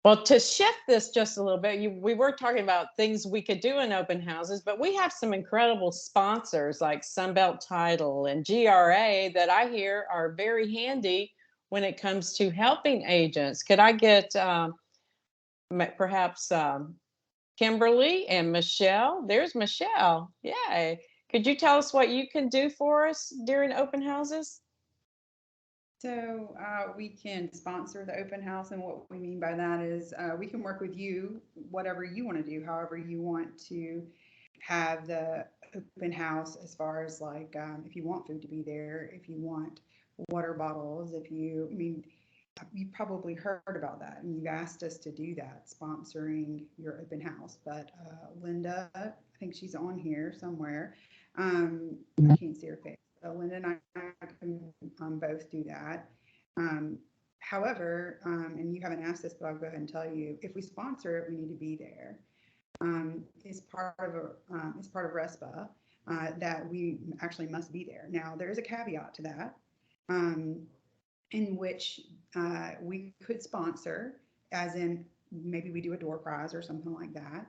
S1: Well, to shift this just a little bit, we were talking about things we could do in open houses, but we have some incredible sponsors like Sunbelt Title and GRA that I hear are very handy when it comes to helping agents. Could I get perhaps Kimberly and Michelle? There's Michelle. Yay. Could you tell us what you can do for us during open houses?
S12: So we can sponsor the open house, and what we mean by that is we can work with you, whatever you want to do, however you want to have the open house, as far as like if you want food to be there, if you want water bottles, if you, I mean, you've probably heard about that, and you've asked us to do that, sponsoring your open house. But Linda, I think she's on here somewhere. I can't see her face. Linda and I can both do that. However, and you haven't asked this, but I'll go ahead and tell you, if we sponsor it, we need to be there. It's part of RESPA that we actually must be there. Now, there is a caveat to that, in which we could sponsor, as in maybe we do a door prize or something like that.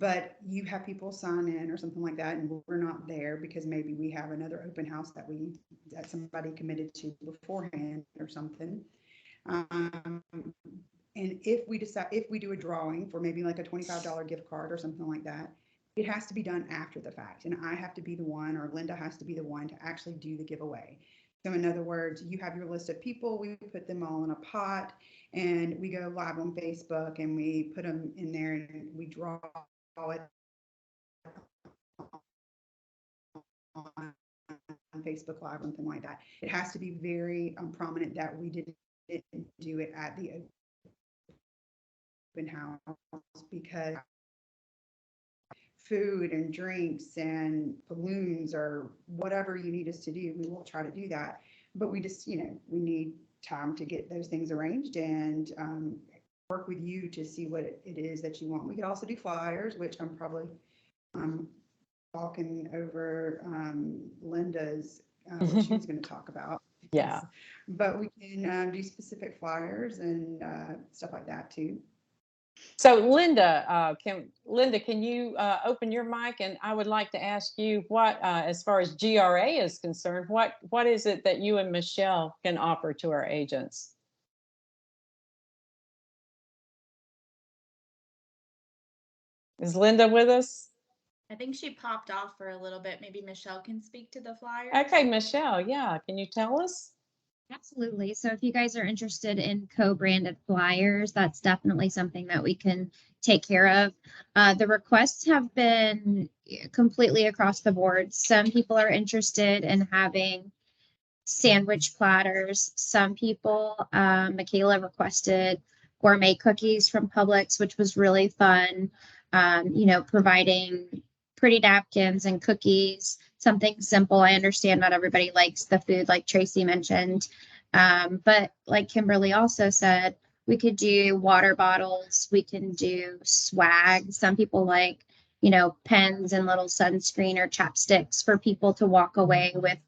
S12: But you have people sign in or something like that, and we're not there because maybe we have another open house that somebody committed to beforehand or something. And if we do a drawing for maybe like a $25 gift card or something like that, it has to be done after the fact. And I have to be the one, or Linda has to be the one, to actually do the giveaway. So in other words, you have your list of people, we put them all in a pot, and we go live on Facebook, and we put them in there, and we draw it on Facebook Live or something like that. It has to be very prominent that we didn't do it at the open house, because food and drinks and balloons or whatever you need us to do, we will try to do that. But we just, we need time to get those things arranged and work with you to see what it is that you want. We could also do flyers, which I'm probably talking over Linda's what she was going to talk about.
S1: Yeah.
S12: But we can do specific flyers and stuff like that too.
S1: So Linda, can you open your mic? And I would like to ask you what, as far as GRA is concerned, what is it that you and Michelle can offer to our agents? Is Linda with us?
S13: I think she popped off for a little bit. Maybe Michelle can speak to the flyer.
S1: Okay, Michelle, yeah. Can you tell us?
S14: Absolutely. So if you guys are interested in co-branded flyers, that's definitely something that we can take care of. The requests have been completely across the board. Some people are interested in having sandwich platters. Some people, Michaela requested gourmet cookies from Publix, which was really fun. Providing pretty napkins and cookies, something simple. I understand not everybody likes the food, like Tracy mentioned. But like Kimberly also said, we could do water bottles. We can do swag. Some people like, pens and little sunscreen or chapsticks for people to walk away with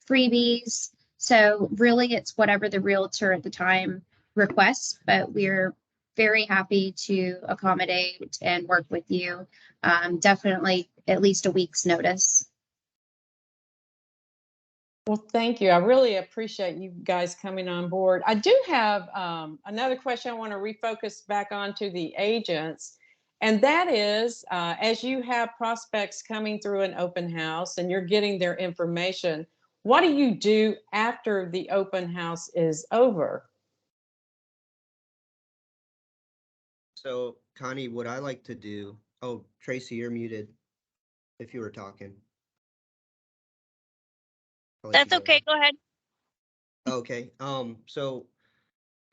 S14: freebies. So really it's whatever the realtor at the time requests, but we're very happy to accommodate and work with you. Definitely at least a week's notice.
S1: Well, thank you. I really appreciate you guys coming on board. I do have another question I want to refocus back onto the agents. And that is, as you have prospects coming through an open house and you're getting their information, what do you do after the open house is over?
S10: So Connie, what I like to do, oh, Tracy, you're muted if you were talking.
S8: That's okay. Go ahead.
S10: Okay. So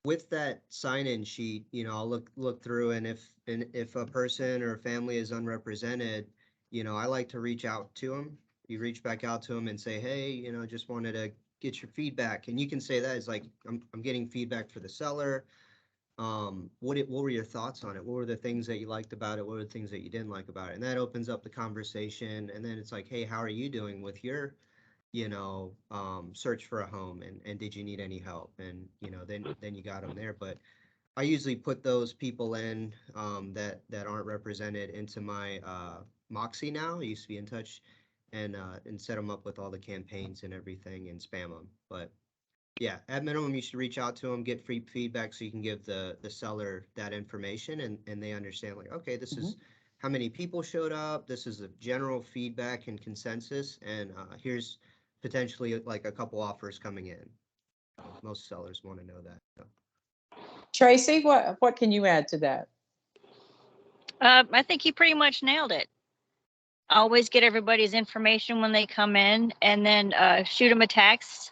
S10: with that sign-in sheet, I'll look through, and if a person or a family is unrepresented, I like to reach out to them. You reach back out to them and say, hey, just wanted to get your feedback. And you can say that as like, I'm getting feedback for the seller. What were your thoughts on it? What were the things that you liked about it? What were the things that you didn't like about it? And that opens up the conversation. And then it's like, hey, how are you doing with your, search for a home? And did you need any help? And, then you got them there. But I usually put those people in that aren't represented into my Moxie now. I used to be In Touch, and set them up with all the campaigns and everything and spam them. But yeah, at minimum, you should reach out to them, get free feedback so you can give the seller that information, and they understand, like, okay, this is how many people showed up. This is the general feedback and consensus, and here's potentially like a couple offers coming in. Most sellers want to know that. So.
S1: Tracy, what can you add to that?
S8: I think you pretty much nailed it. Always get everybody's information when they come in, and then shoot them a text,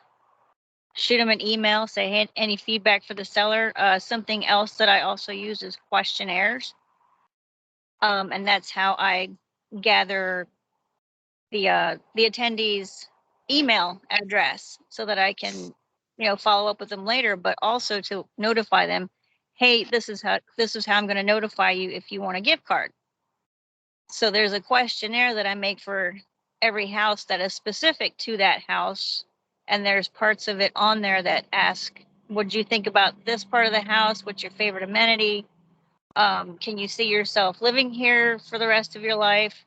S8: shoot them an email, say, hey, any feedback for the seller. Something else that I also use is questionnaires. And that's how I gather the attendee's email address so that I can, follow up with them later, but also to notify them, hey, this is how I'm going to notify you if you want a gift card. So there's a questionnaire that I make for every house that is specific to that house. And there's parts of it on there that ask, what do you think about this part of the house? What's your favorite amenity? Can you see yourself living here for the rest of your life?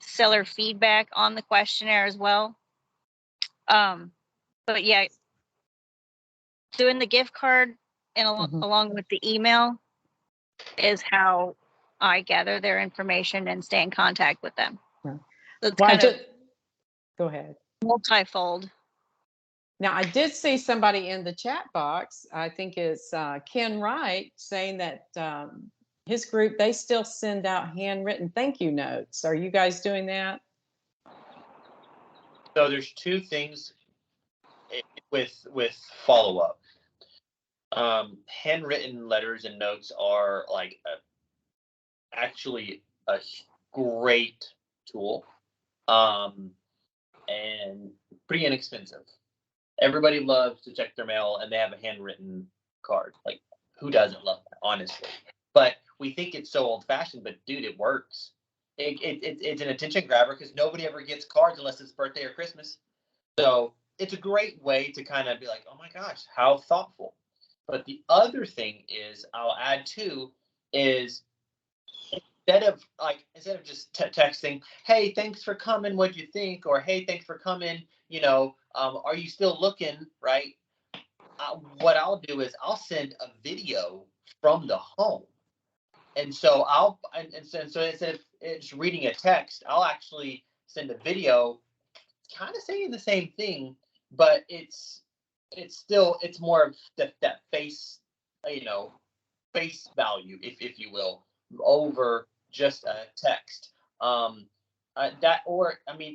S8: Seller feedback on the questionnaire as well. But yeah, doing the gift card and along with the email is how I gather their information and stay in contact with them.
S1: Right.
S8: So it's
S1: Well,
S8: kind of
S1: go ahead.
S8: Multifold.
S1: Now, I did see somebody in the chat box, I think it's Ken Wright, saying that his group, they still send out handwritten thank you notes. Are you guys doing that?
S9: So there's two things with follow-up. Handwritten letters and notes are like actually a great tool, and pretty inexpensive. Everybody loves to check their mail and they have a handwritten card. Like, who doesn't love that, honestly? But we think it's so old-fashioned, but dude, it works. It's an attention grabber because nobody ever gets cards unless it's birthday or Christmas. So it's a great way to kind of be like, oh my gosh, how thoughtful. But the other thing is, I'll add too, is instead of just texting, hey, thanks for coming, what'd you think? Or hey, thanks for coming, are you still looking, right? What I'll do is I'll send a video from the home. And so so instead of just reading a text, I'll actually send a video kind of saying the same thing, but it's more of that face, face value, if you will, over just a text.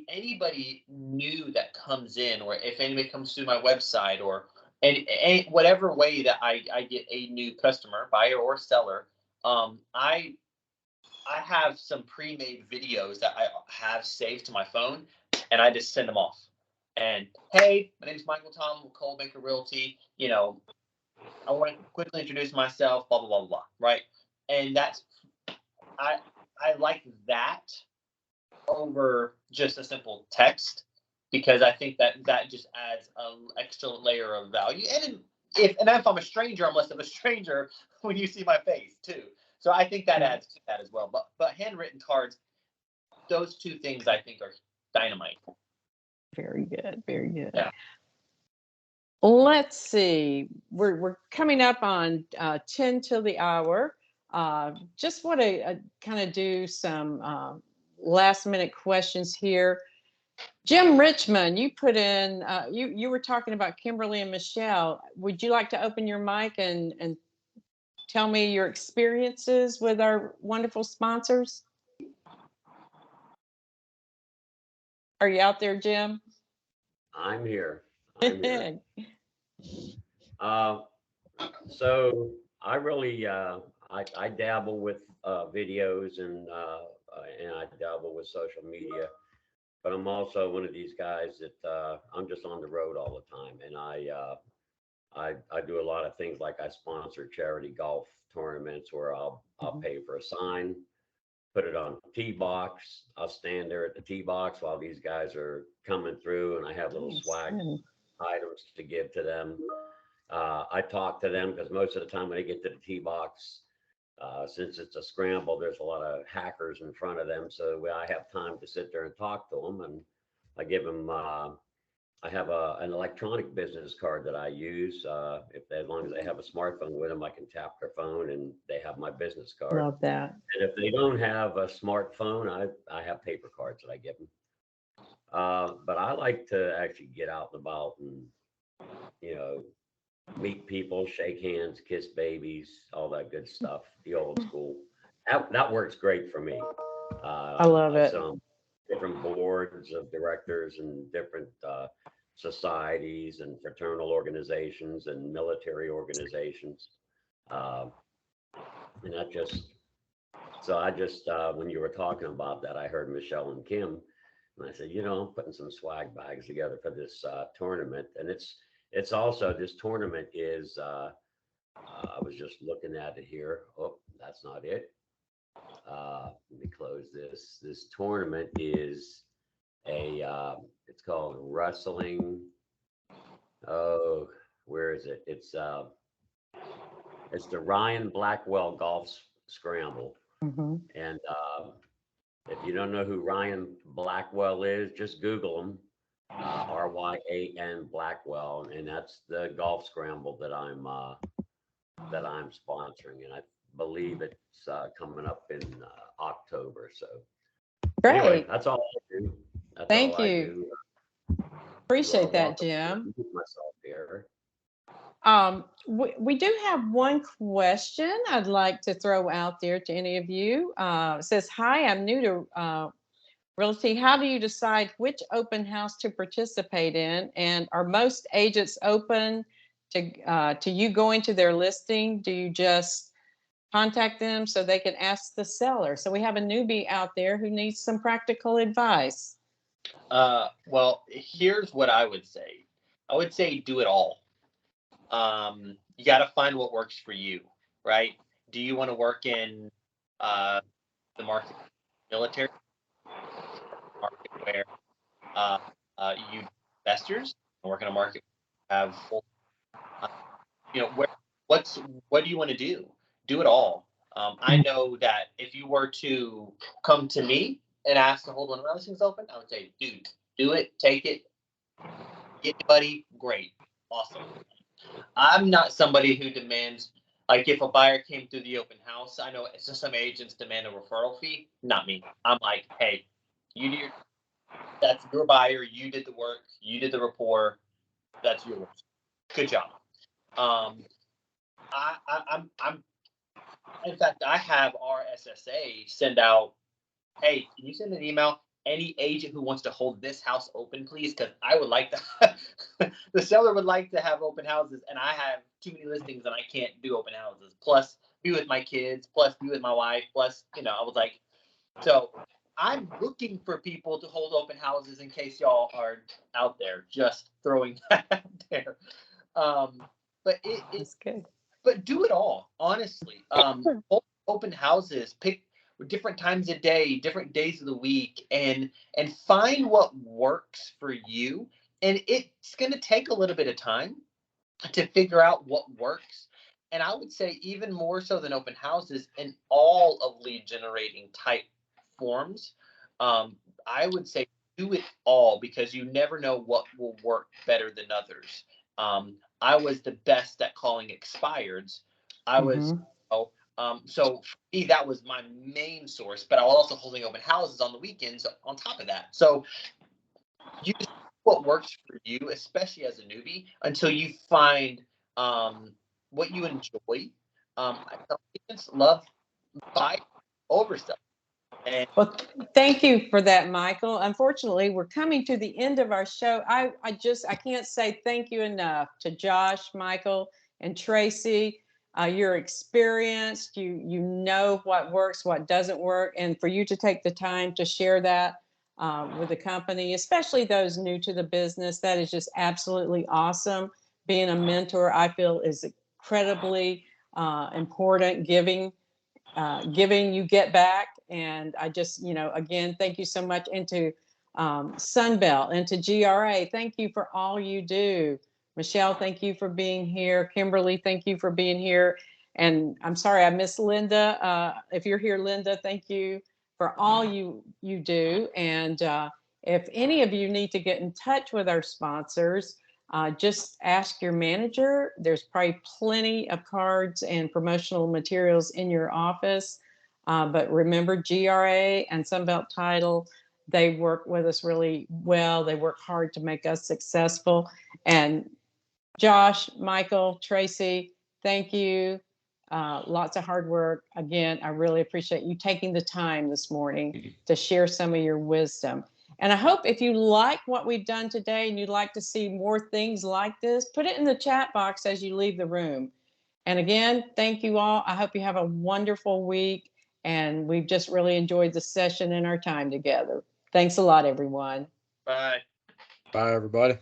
S9: Anybody new that comes in, or if anybody comes through my website, or any whatever way that I get a new customer, buyer or seller, I have some pre-made videos that I have saved to my phone, and I just send them off. And hey, my name is Michael Tom with Coldwell Banker Realty. I want to quickly introduce myself, blah, blah, blah, blah, right? And I like that over just a simple text, because I think that just adds an extra layer of value. And if I'm a stranger, I'm less of a stranger when you see my face too. So I think that adds to that as well. But handwritten cards, those two things I think are dynamite.
S1: Very good. Very good.
S9: Yeah.
S1: Let's see. We're coming up on 10 till the hour. Just want to kind of do some last minute questions here. Jim Richmond, you put in, you were talking about Kimberly and Michelle. Would you like to open your mic and tell me your experiences with our wonderful sponsors? Are you out there, Jim?
S4: I'm here. So I really, I dabble with videos and I dabble with social media, but I'm also one of these guys that I'm just on the road all the time, and I do a lot of things, like I sponsor charity golf tournaments where I'll pay for a sign, put it on tee box. I'll stand there at the tee box while these guys are coming through, and I have little swag items to give to them. I talk to them because most of the time when they get to the tee box, since it's a scramble, there's a lot of hackers in front of them. So I have time to sit there and talk to them, and I give them. I have an electronic business card that I use. As long as they have a smartphone with them, I can tap their phone and they have my business card.
S1: Love that.
S4: And if they don't have a smartphone, I have paper cards that I give them. But I like to actually get out and about and, meet people, shake hands, kiss babies, all that good stuff, the old school. That works great for me.
S1: I love it.
S4: Some different boards of directors and different societies and fraternal organizations and military organizations. And I just, when you were talking about that, I heard Michelle and Kim, and I said, I'm putting some swag bags together for this tournament. And it's also, this tournament is, I was just looking at it here. Oh, that's not it. Let me close this. This tournament is it's called wrestling. Oh, where is it? It's the Ryan Blackwell Golf Scramble.
S1: Mm-hmm.
S4: And if you don't know who Ryan Blackwell is, just Google him. RYAN Blackwell, and that's the golf scramble that I'm sponsoring, and I believe it's coming up in October. So
S1: Great.
S4: Anyway, that's all I do. That's
S1: Thank
S4: all I
S1: you.
S4: do.
S1: Appreciate that,
S4: Welcome to
S1: Jim.
S4: introduce myself here.
S1: We do have one question I'd like to throw out there to any of you. It says, hi, I'm new to Realty. How do you decide which open house to participate in? And are most agents open to you going to their listing? Do you just contact them so they can ask the seller? So we have a newbie out there who needs some practical advice.
S15: Well, here's what I would say. I would say do it all. You got to find what works for you, right? Do you want to work in the market, military market where you investors work in a market have full, what do you want to do? Do it all. I know that if you were to come to me and ask to hold one of my listings open, I would say, dude, do it, take it, get your buddy, great, awesome. I'm not somebody who demands, like if a buyer came through the open house, I know it's just some agents demand a referral fee, not me. I'm like, hey, that's your buyer, you did the work, you did the rapport, that's yours. Good job. I'm in fact, I have our SSA send out, hey, can you send an email? Any agent who wants to hold this house open, please, because I would like to, the seller would like to have open houses, and I have too many listings and I can't do open houses. Plus, be with my kids, plus be with my wife, plus, I was like, so I'm looking for people to hold open houses in case y'all are out there, just throwing that out there. But
S1: it's good.
S15: But do it all, honestly. Hold open houses, pick different times of day, different days of the week, and find what works for you. And it's going to take a little bit of time to figure out what works. And I would say even more so than open houses, in all of lead generating type forms, I would say do it all, because you never know what will work better than others. I was the best at calling expireds. I was, so for me, that was my main source, but I was also holding open houses on the weekends on top of that. So you just what works for you, especially as a newbie, until you find what you enjoy. Agents love buy over stuff.
S1: Well, thank you for that, Michael. Unfortunately, we're coming to the end of our show. I can't say thank you enough to Josh, Michael, and Tracy. You're experienced. You know what works, what doesn't work, and for you to take the time to share that with the company, especially those new to the business, that is just absolutely awesome. Being a mentor, I feel, is incredibly important. Giving you get back. And I just, again, thank you so much. And to Sunbelt and to GRA, thank you for all you do Michelle, thank you for being here. Kimberly, thank you for being here. And I'm sorry I missed Linda. If you're here, Linda, thank you for all you do. And if any of you need to get in touch with our sponsors, just ask your manager. There's probably plenty of cards and promotional materials in your office. But remember, GRA and Sunbelt Title, they work with us really well. They work hard to make us successful. And Josh, Michael, Tracy, thank you. Lots of hard work. Again, I really appreciate you taking the time this morning to share some of your wisdom. And I hope if you like what we've done today and you'd like to see more things like this, put it in the chat box as you leave the room. And again, thank you all. I hope you have a wonderful week. And we've just really enjoyed the session and our time together. Thanks a lot, everyone.
S9: Bye.
S3: Bye, everybody.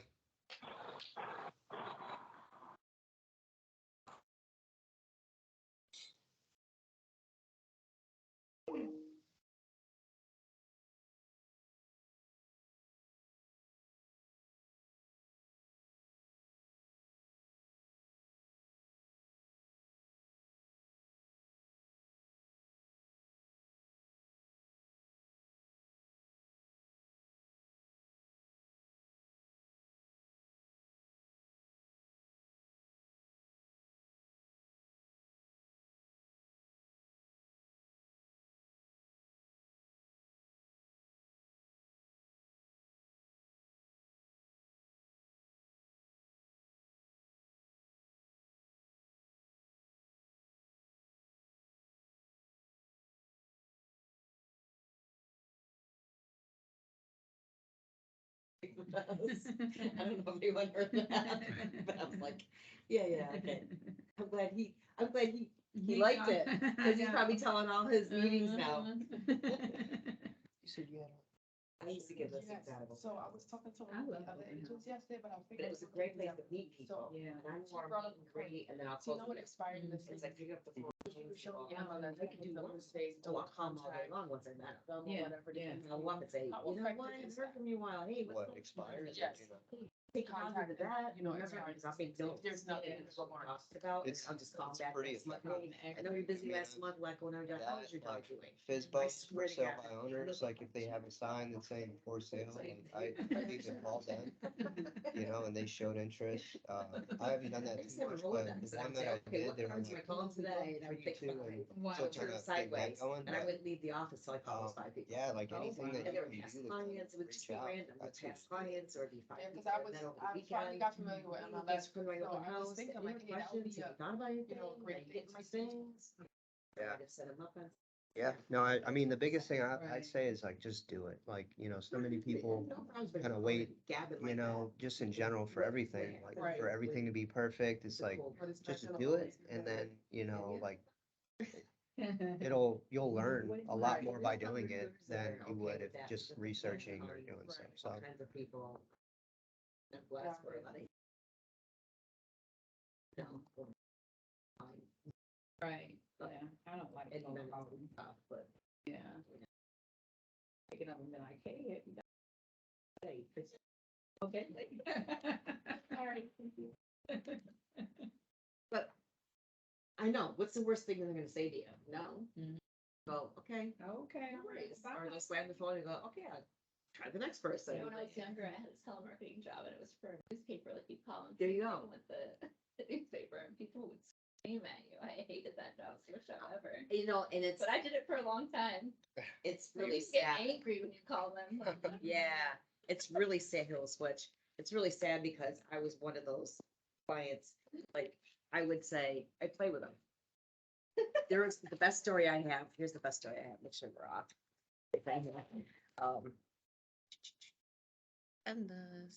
S11: I don't know if anyone heard that, but I was like, yeah, okay. I'm glad he liked it, because he's probably telling all his meetings now.
S7: You said you had.
S11: I used to give this example.
S16: So I was talking to one of the other agents yesterday, but I
S11: But
S16: figured.
S11: it was a great place to meet people.
S16: Yeah.
S11: And I'm
S16: She
S11: more
S16: brought up the
S11: great, and then I'll
S16: So you
S11: close.
S16: know what expired this
S11: It's
S16: is?
S11: like pick up the phone.
S16: Yeah,
S11: I can do one space to walk home all day long once I met them.
S16: Yeah,
S11: Whatever.
S16: yeah.
S11: And I'll walk and say, you know what, I haven't heard from you in a while. Hey,
S10: What
S11: what's
S10: expired?
S16: Yes.
S11: Take contact with that,
S16: You know,
S11: remember,
S16: expired.
S11: dropping notes.
S16: There's nothing
S11: and
S16: to
S11: what we
S16: mark.
S11: talked about, and
S10: It's-
S11: I'll just call
S10: it's
S11: back
S10: pretty
S11: next month.
S10: effective.
S11: Hey, I know you're busy
S10: I mean,
S11: last month, like when I'm done, how's your dog
S10: Like
S11: doing?
S10: fizz
S11: I
S10: bumps
S11: swear
S10: for
S11: to
S10: sale
S11: God.
S10: by owners, like if they have a sign that's saying for sale, like I leave them all done, you know, and they showed interest. I haven't done that
S11: I
S10: too
S11: just never
S10: much,
S11: rolled
S10: but
S11: that,
S10: the
S11: so I
S10: one
S11: would say,
S10: that I
S11: okay,
S10: did,
S11: what
S10: they were
S11: cards am I
S10: like,
S11: calling today? And I
S10: for
S11: would
S10: you
S11: think
S10: too,
S11: five.
S10: and
S11: So I would
S10: still
S11: turn
S10: trying to get that
S11: sideways,
S10: going,
S11: and I
S10: but,
S11: wouldn't leave the office till I called those 5 people.
S10: yeah, like
S11: Oh,
S10: anything
S11: wow.
S10: that
S11: And they
S10: you
S11: were
S10: can
S11: past
S10: do
S11: clients, it would
S10: to
S11: just
S10: reach
S11: be
S10: out,
S11: random, with
S10: that's
S11: past
S10: just.
S11: clients, or it'd be 5
S16: Yeah,
S11: people.
S16: because I
S11: And
S16: was,
S11: then over the
S16: I finally
S11: weekend,
S16: got familiar with
S11: hey,
S16: MLS.
S11: thanks for coming
S16: So
S11: over the
S16: I was
S11: house.
S16: thinking
S11: Any
S16: like, hey, that would
S11: questions?
S16: be
S11: Have
S16: a,
S11: you thought about
S16: you
S11: anything?
S16: know, great
S11: Like,
S16: fit
S11: getting
S16: for my
S11: some
S16: schedule.
S11: things?
S10: Yeah.
S11: Might have set them up on.
S10: Yeah, no, I mean, the biggest thing I'd say is like, just do it. Like, you know, so many people kind of wait, you know, just in general for everything, like
S16: Right.
S10: for everything to be perfect. It's like, just do it. And then, you know, like you'll learn a lot more by doing it than you would if just researching or doing stuff. So.
S11: All kinds of people. And bless for everybody. No.
S16: Right, yeah, I don't like
S11: And
S16: phone
S11: then
S16: calls.
S11: it's tough, but.
S16: Yeah. Picking up and be like, hey,
S11: Hey, it's-
S16: okay. All right.
S11: But I know, what's the worst thing they're gonna say to you? No.
S16: Mhm.
S11: Go, okay.
S16: Okay.
S11: No worries. Or they'll slam the phone and go, okay, I'll try the next person.
S13: When I was younger, I had this telemarketing job and it was for a newspaper, like you call them.
S11: There you go.
S13: With the newspaper and people would scream at you. I hated that job so much ever.
S11: You know, and it's,
S13: But I did it for a long time.
S11: it's
S13: You
S11: really
S13: just get
S11: sad.
S13: angry when you call them.
S11: Yeah, it's really sad, Hill Switch. It's really sad because I was one of those clients, like, I would say, I play with them. There is the best story I have. Here's the best story I have. Make sure we're off. If I have,
S6: And the